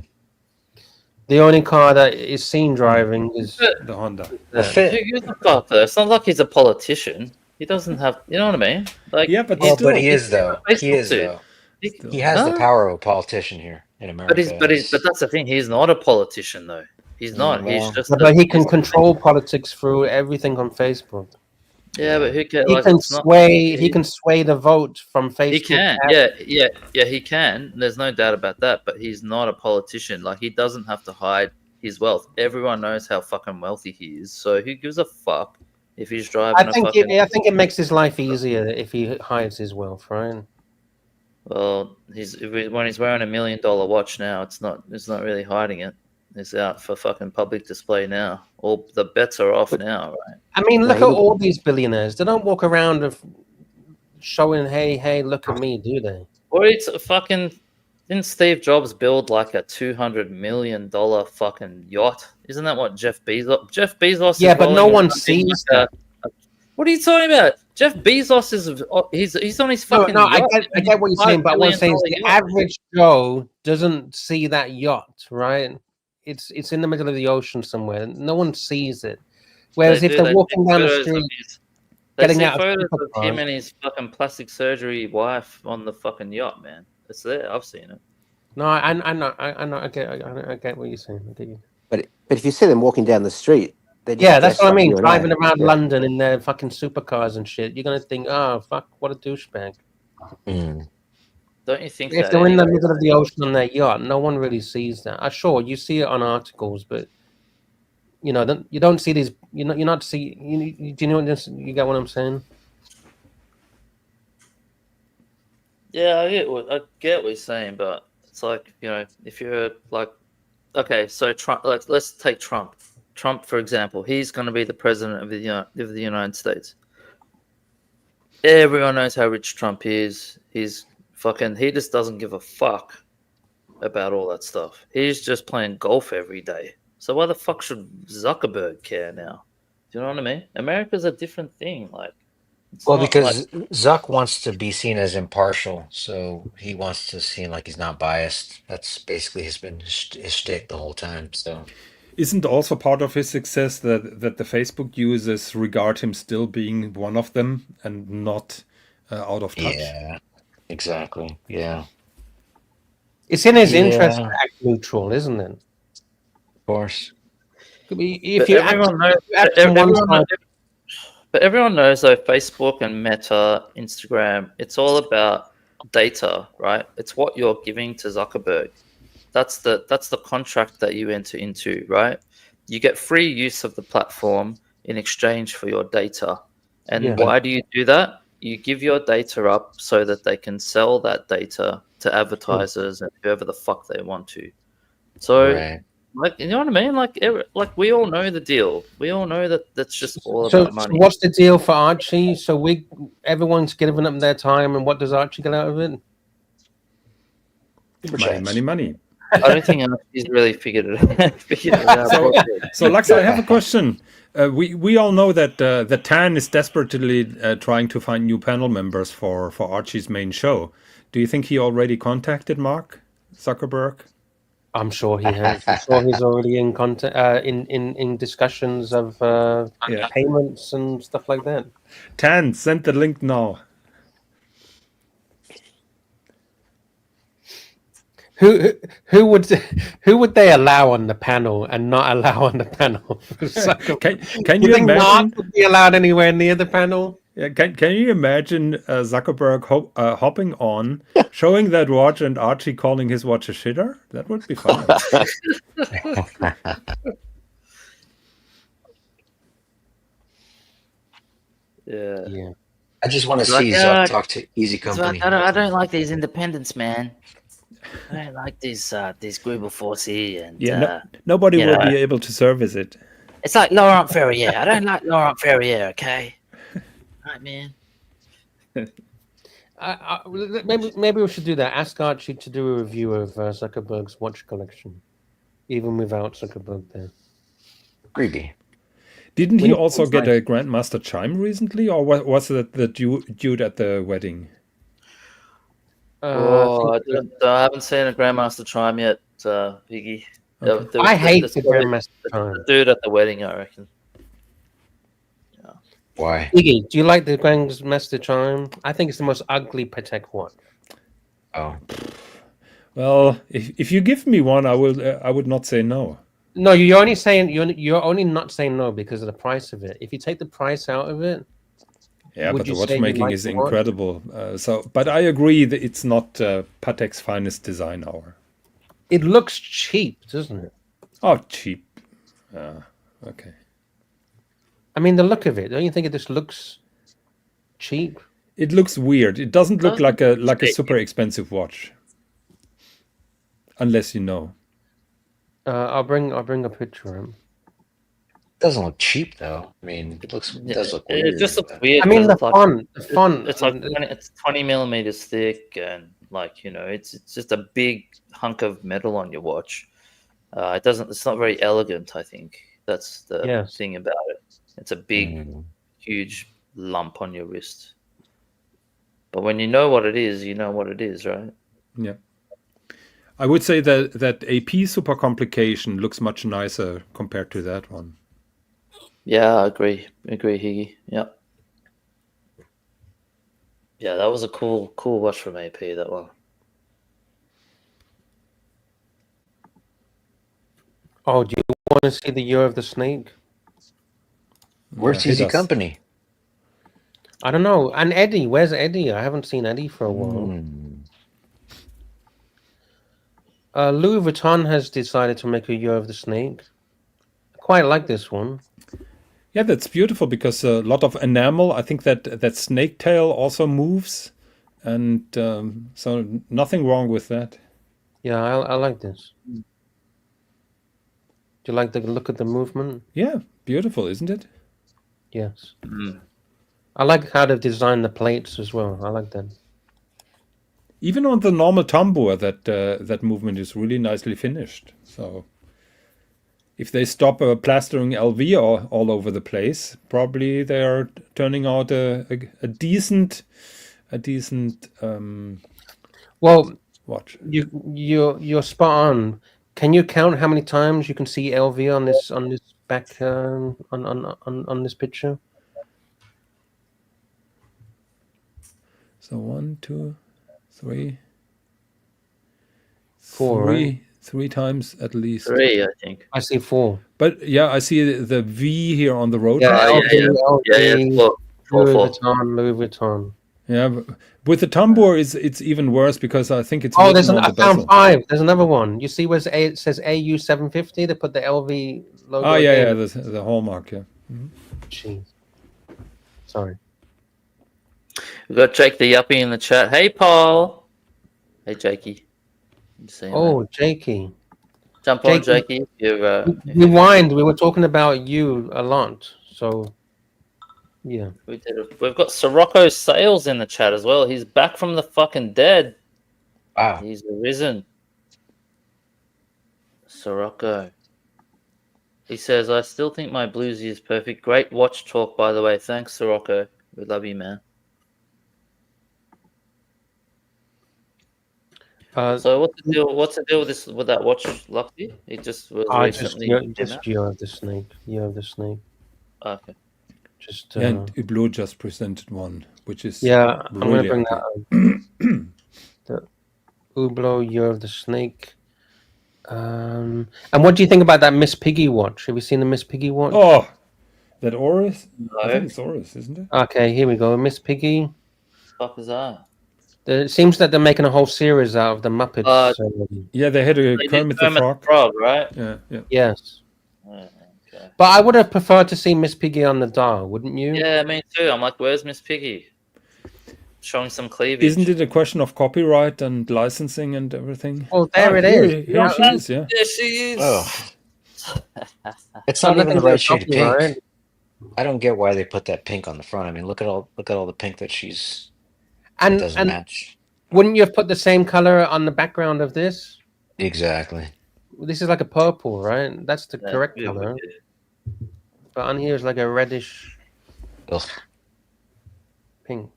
The only car that is seen driving is The Honda. The Fit. Who's the fuck though? It's not like he's a politician. He doesn't have, you know what I mean? Like, Yeah, but Well, still. but he is, though. He is, though. He has the Huh? power of a politician here in America. But that's the thing. He's not a politician though. He's not. He's well, just. but he can control politics through everything on Facebook. Yeah, but who cares? He Like, can it's not- sway. He can sway the vote from Facebook. He can. Yeah. He can. There's no doubt about that. But he's not a politician. Like, he doesn't have to hide his wealth. Everyone knows how fucking wealthy he is. So who gives a fuck if he's driving I think a fucking? I think it makes his life easier if he hides his wealth, right? Well, when he's wearing $1 million watch now, it's not really hiding it. It's out for fucking public display now. All the bets are off now, right? I mean, look at all these billionaires. They don't walk around showing, hey, look at me, do they? Or it's a fucking. Didn't Steve Jobs build like a $200 million fucking yacht? Isn't that what Jeff Bezos? Jeff Bezos. Yeah, is but no rolling one around in sees like what are you talking about? Jeff Bezos he's on his fucking. No, yacht. I get what you're saying, but what I'm saying is $5 the billion average Joe doesn't see that yacht, right? It's in the middle of the ocean somewhere. No one sees it. Whereas if they're walking down the street, They getting see out of photos of supercars. him and his fucking plastic surgery wife on the fucking yacht, man. It's there. I've seen it. No, I know, I get what you're saying. I get you. But if you see them walking down the street, they're just Yeah, that's dressed what I like mean. you and Driving around Yeah. London in their fucking supercars and shit. You're gonna think, oh fuck, what a douchebag. Mm. Don't you think If that they're in the anyway? middle of the ocean on their yacht, no one really sees that. Sure, you see it on articles, but you know, you don't see these. You're not see. Do you know what this? You get what I'm saying? Yeah, I get what you're saying, but it's like, you know, if you're like, okay, so Trump, let's take Trump. Trump, for example, he's going to be the president of the United States. Everyone knows how rich Trump is. He just doesn't give a fuck about all that stuff. He's just playing golf every day. So why the fuck should Zuckerberg care now? Do you know what I mean? America's a different thing. Like, it's Well, not because like, Zuck wants to be seen as impartial, so he wants to seem like he's not biased. That's basically his shtick the whole time. So, Isn't also part of his success that the Facebook users regard him still being one of them and not out of touch? yeah, exactly. Yeah, It's in his interest to yeah, act neutral, isn't it? of course. If but you everyone knows. act on one side, But everyone knows though, Facebook and Meta, Instagram, it's all about data, right? It's what you're giving to Zuckerberg. That's the contract that you enter into, right? You get free use of the platform in exchange for your data. And Yeah. why do you do that? You give your data up so that they can sell that data to advertisers and whoever the fuck they want to. So Right. like, you know what I mean? Like we all know the deal. We all know that that's just all so about money. what's the deal for Archie? So everyone's giving up their time, and what does Archie get out of it? Money. I don't think he's really figured it out. So Lux, I have a question. We all know that the Tan is desperately trying to find new panel members for Archie's main show. Do you think he already contacted Mark Zuckerberg? I'm sure he has. I'm sure he's already in contact, in discussions of payments and stuff like that. Tan, send the link now. Who would they allow on the panel and not allow on the panel? Can you think imagine? Mark would be allowed anywhere near the panel? Yeah, can you imagine Zuckerberg hopping on, showing that watch, and Archie calling his watch a shitter? That would be fun. Yeah. I just want to Like, see Zuck talk to Easy Company. I don't like these independents, man. I don't like these Google 4C and nobody you will know. be able to service it. It's like Laurent Ferrier. I don't like Laurent Ferrier, okay? Right, man. Maybe we should do that. Ask Archie to do a review of Zuckerberg's watch collection, even without Zuckerberg there. Creepy. Didn't he also get a Grandmaster Chime recently, or was it the dude at the wedding? I haven't seen a Grandmaster Chime yet, Iggy. Okay. I hate the Grandmaster Chime. The dude at the wedding, I reckon. Why? Iggy, do you like the Grandmaster Chime? I think it's the most ugly Patek watch. Oh. Well, if you give me one, I would not say no. No, you're only saying you're only not saying no because of the price of it. If you take the price out of it, yeah, would but the you say you watchmaking like is the watch? incredible. But I agree that it's not Patek's finest design hour. It looks cheap, doesn't it? Oh, cheap. Okay. I mean, the look of it. Don't you think it just looks cheap? It looks weird. It doesn't look like a super expensive watch, unless you know. I'll bring a picture of him. Doesn't look cheap though. I mean, it does look weird. It just looks weird. I mean, the it's font. It's like it's 20 millimeters thick, and like, you know, it's just a big hunk of metal on your watch. It's not very elegant. I think that's the thing about it. It's a big, huge lump on your wrist. But when you know what it is, you know what it is, right? Yeah. I would say that AP Super Complication looks much nicer compared to that one. Yeah, I agree, Higgy. Yeah. Yeah, that was a cool watch from AP. That one. Oh, do you want to see the Year of the Snake? Where's hit Easy us. Company? I don't know. And Eddie, where's Eddie? I haven't seen Eddie for a while. Louis Vuitton has decided to make a Year of the Snake. I quite like this one. Yeah, that's beautiful because a lot of enamel. I think that snake tail also moves, and so nothing wrong with that. Yeah, I like this. Do you like the look at the movement? Yeah, beautiful, isn't it? Yes. Mm. I like how they've designed the plates as well. I like that. Even on the normal tambour, that movement is really nicely finished. So if they stop plastering LV all over the place, probably they are turning out a decent Well, watch. You're spot on. Can you count how many times you can see LV on this back on this picture? So 1, 2, 3, 4, right? three times at least. 3, I think. I see 4. But yeah, I see the V here on the road. Yeah, Oh, LV, yeah. 4. Louis Vuitton. Yeah, with the tambour, it's even worse because I think it's. Oh, written I on the found bezel. 5. There's another one. You see where it says AU 750? They put the LV logo. Oh yeah, again. yeah, the hallmark. Yeah. Jeez. Sorry. We've got Jake the Yuppie in the chat. Hey, Paul. Hey, Jakey. Oh, Jakey. Jump on, Jakey. Rewind. We were talking about you a lot, so yeah. We did it. We've got Sirocco Sales in the chat as well. He's back from the fucking dead. Wow. He's risen. Sirocco. He says, I still think my bluesy is perfect. Great watch talk, by the way. Thanks, Sirocco. We love you, man. So what's the deal with that watch, Luxy? It just was recently. Just Year of the Snake. Year of the Snake. Okay. Just and Hublot just presented one, which is yeah. I'm really gonna bring that up. The Hublot Year of the Snake. And what do you think about that Miss Piggy watch? Have you seen the Miss Piggy watch? Oh, that Oris? No. I think it's Oris, isn't it? Okay, here we go. Miss Piggy. What the fuck is that? It seems that they're making a whole series out of the Muppets. Yeah, they had a Kermit the Frog, right? Yeah. Yes. Okay. But I would have preferred to see Miss Piggy on the dial, wouldn't you? Yeah, me too. I'm like, where's Miss Piggy? Showing some cleavage. Isn't it a question of copyright and licensing and everything? Oh, there it is. Here she is, yeah. There she is. Oh. It's not even the right shade of pink. Right? I don't get why they put that pink on the front. I mean, look at all the pink that she's doesn't match. Wouldn't you have put the same color on the background of this? Exactly. This is like a purple, right? That's the correct color. But on here is like a reddish pink.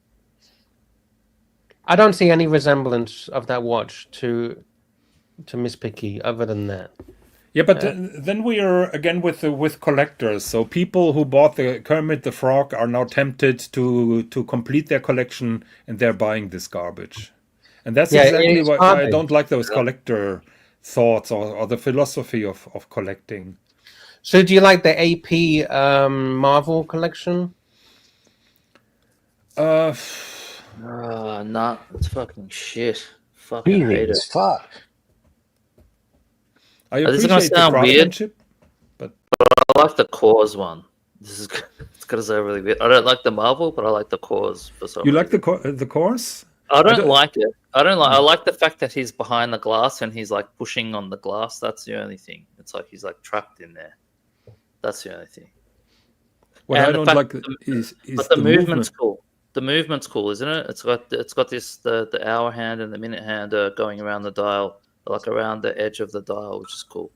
I don't see any resemblance of that watch to Miss Piggy other than that. Yeah, but then we are again with collectors. So people who bought the Kermit the Frog are now tempted to complete their collection, and they're buying this garbage. And that's exactly why I don't like those collector thoughts or the philosophy of collecting. So do you like the AP Marvel collection? Not. It's fucking shit. Fucking hate it. Fuck. I This is appreciate gonna the sound weird, craftsmanship, but I like the Cause one. This is it's gonna sound really weird. I don't like the Marvel, but I like the Cause for some. You reason. like the course? I don't like it. I like the fact that he's behind the glass and he's like pushing on the glass. That's the only thing. It's like he's like trapped in there. That's the only thing. What I don't like is the movement's cool. The movement's cool, isn't it? It's got this the hour hand and the minute hand going around the dial, like around the edge of the dial, which is cool.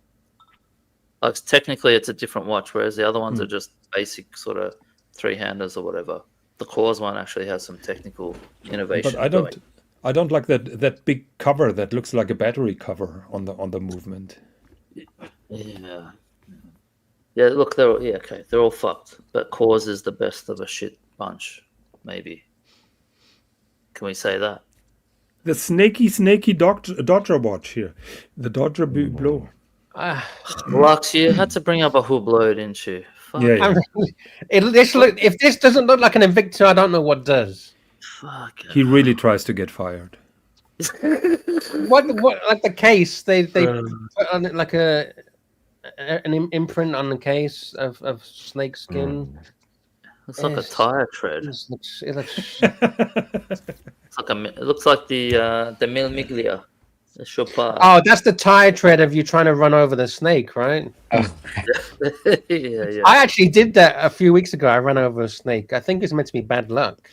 Like technically, it's a different watch, whereas the other ones are just basic sort of 3-handers or whatever. The Cause one actually has some technical innovation. But I don't like that big cover that looks like a battery cover on the movement. Yeah. Look, they're all fucked. But Cause is the best of a shit bunch, maybe. Can we say that? The snaky Dodger watch here. The Dodger Blue. Lux, you had to bring up a Hublot, didn't you? Fuck. Yeah. If this doesn't look like an Invicta, I don't know what does. Fuck. He really tries to get fired. What like the case they put on it like an imprint on the case of snake skin. It's like a tire tread. It looks It looks like the Mil Miglia. The Chopard. Oh, that's the tire tread of you trying to run over the snake, right? yeah. I actually did that a few weeks ago. I ran over a snake. I think it's meant to be bad luck.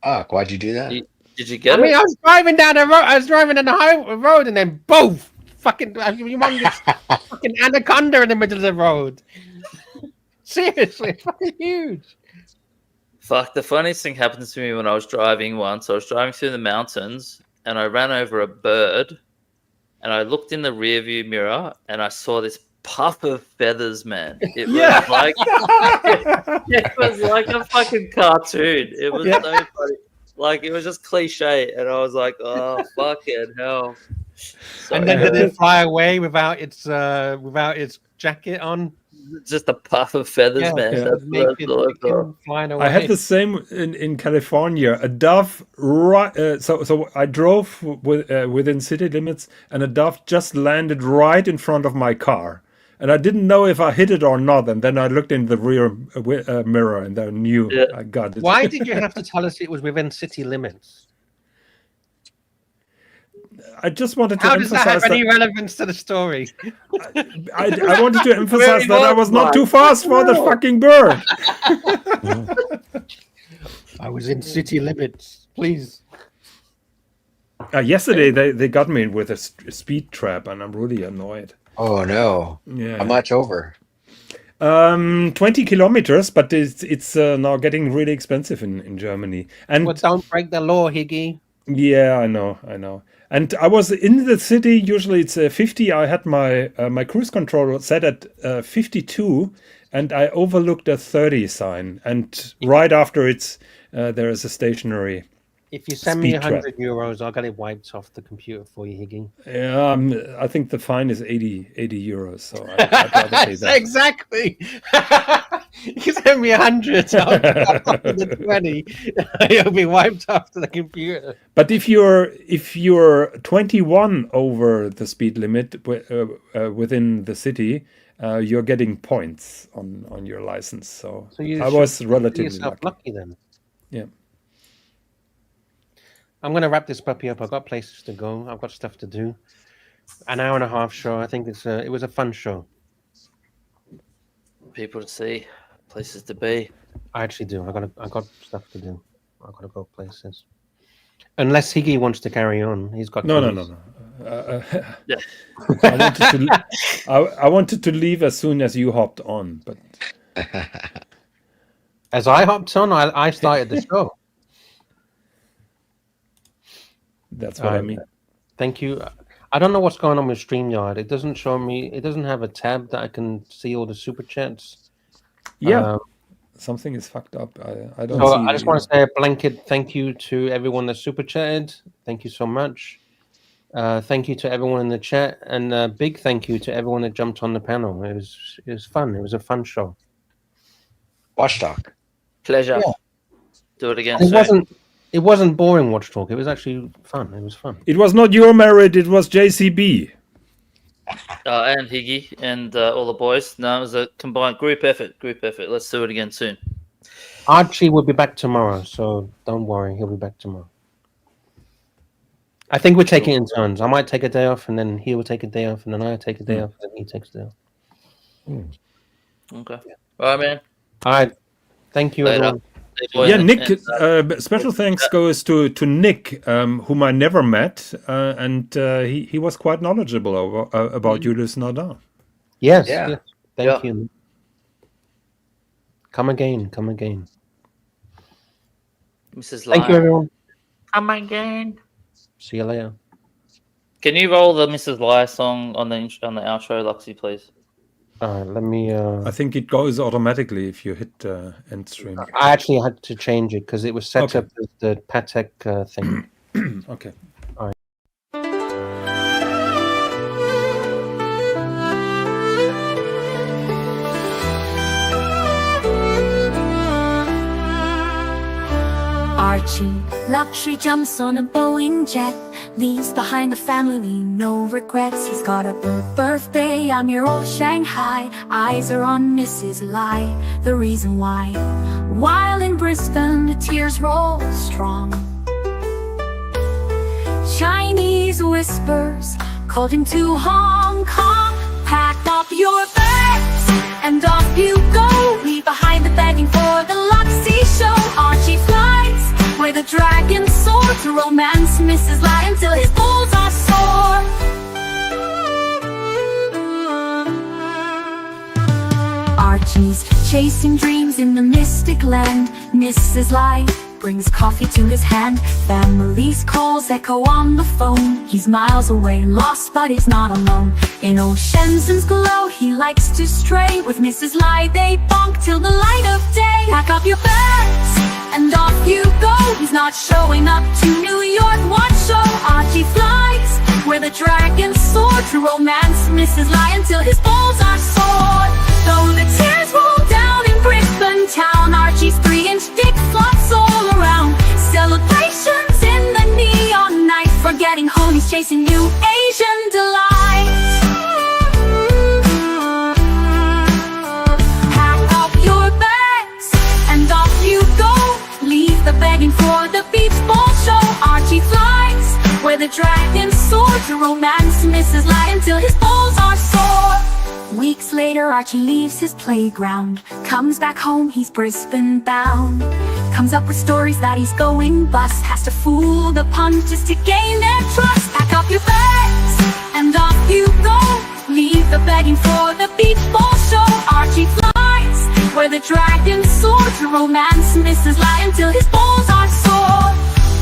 Oh, why'd you do that? Did you get I mean, I was driving down the road. I was driving down the road, and then boom! Fucking humongous fucking anaconda in the middle of the road. Seriously, it's fucking huge. Fuck, the funniest thing happened to me when I was driving once. I was driving through the mountains and I ran over a bird and I looked in the rearview mirror and I saw this puff of feathers, man. It was like it was like a fucking cartoon. It was so funny. Like, it was just cliche and I was like, oh, fucking hell. So, and then did it fly away without its jacket on? Just a puff of feathers, man. Flying away. I had the same in California. A dove, so I drove within city limits, and a dove just landed right in front of my car, and I didn't know if I hit it or not. And then I looked in the rear mirror, and I knew I got it. Why did you have to tell us it was within city limits? I just wanted to How does emphasize that have any relevance to the story? I wanted to emphasize that I was not too fast for the fucking bird. I was in city limits, please. Yesterday they got me with a speed trap, and I'm really annoyed. Oh no! Yeah. How much over? 20 kilometers, but it's now getting really expensive in Germany. And well, don't break the law, Higgy. Yeah, I know. And I was in the city. Usually it's 50. I had my my cruise control set at 52, and I overlooked a 30 sign. And right after it's there is a stationary. If you send me 100 euros, I'll get it wiped off the computer for you, Higgy. Yeah, I think the fine is 80 euros. So I'd rather pay that. Exactly. You send me 100, I'll the 20. It'll be wiped off the computer. But if you're 21 over the speed limit within the city, you're getting points on your license. So I was relatively lucky then. Yeah. I'm going to wrap this puppy up. I've got places to go. I've got stuff to do. An hour and a half show. I think it was a fun show. People to see, places to be. I actually do. I got stuff to do. I got to go places. Unless Higgy wants to carry on, he's got. No. Yeah. I wanted to leave as soon as you hopped on, but as I hopped on, I started the show. That's what I mean. Thank you. I don't know what's going on with StreamYard. It doesn't show me. It doesn't have a tab that I can see all the super chats. Yeah, something is fucked up. I don't. So I just want to say a blanket thank you to everyone that super chatted. Thank you so much. Thank you to everyone in the chat, and a big thank you to everyone that jumped on the panel. It was fun. It was a fun show. Watchdog. Pleasure. Yeah. Do it again. It wasn't boring Watch Talk. It was actually fun. It was fun. It was not your merit. It was JCB. And Higgy and all the boys. No, it was a combined group effort. Let's do it again soon. Archie will be back tomorrow, so don't worry. He'll be back tomorrow. I think we're taking it in turns. I might take a day off, and then he will take a day off, and then I take a day off, and then he takes a day off. Okay. All right, man. All right. Thank you, everyone. Yeah, Nick. Special thanks goes to Nick, whom I never met, and he was quite knowledgeable about Ulysse Nardin. Yes. Thank you. Come again. Mrs. Thank you, everyone. Come again. See you later. Can you roll the Mrs. Lai song on the outro, Luxy, please? Let me. I think it goes automatically if you hit end stream. I actually had to change it because it was set Okay. up as the Patek thing. Okay. Archie, luxury jumps on a Boeing jet, leaves behind the family, no regrets. He's got a birthday on your old Shanghai. Eyes are on Mrs. Lai, the reason why. While in Brisbane, the tears roll strong. Chinese whispers called him to Hong Kong. Pack up your bags and off you go. Leave behind the begging for the Luxie show. Archie flies where the dragons soar to romance Mrs. Lai until his balls are sore. Archie's chasing dreams in the mystic land. Mrs. Lai brings coffee to his hand. Family's calls echo on the phone. He's miles away, lost, but he's not alone. In old Shenzhen's glow, he likes to stray. With Mrs. Lai, they bonk till the light of day. Pack up your bags and off you go. He's not showing up to New York watch show. Archie flies where the dragons soar to romance Mrs. Lai until his balls are sore. Though the tears roll down in Brisbane town, Archie's 3-inch dick flops all around. Celebrations in the neon night, forgetting home, he's chasing new Asian delights. Pack up your bags and off you go. Leave the begging for the beach ball show. Archie flies where the dragons soar to romance Mrs. Lai until his balls are sore. Weeks later, Archie leaves his playground. Comes back home, he's Brisbane bound. Comes up with stories that he's going bust. Has to fool the punters to gain their trust. Pack up your bags and off you go. Leave the begging for the beach ball show. Archie flies where the dragons soar to romance Mrs. Lai until his balls are sore.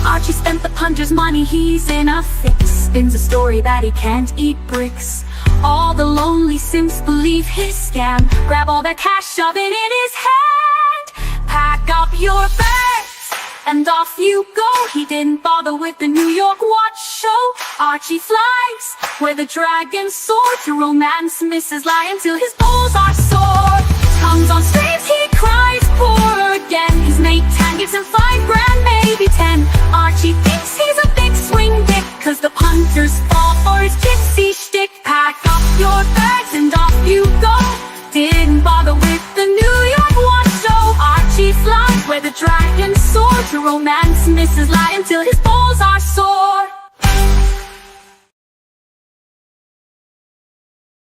Archie spent the punter's money, he's in a fix. Spins a story that he can't eat bricks. All the lonely simps believe his scam. Grab all their cash, shove it in his hand. Pack up your bags and off you go. He didn't bother with the New York watch show. Archie flies where the dragons soar to romance Mrs. Lai until his balls are sore. Comes on stage, he cries poor again. His mate 10 gives him $5,000, maybe 10. Archie thinks he's a big swing dick, cause the punters fall for his gypsy shtick. Pack up your bags and off you go. Didn't bother with the New York watch show. Archie flies where the dragons soar to romance Mrs. Lai until his balls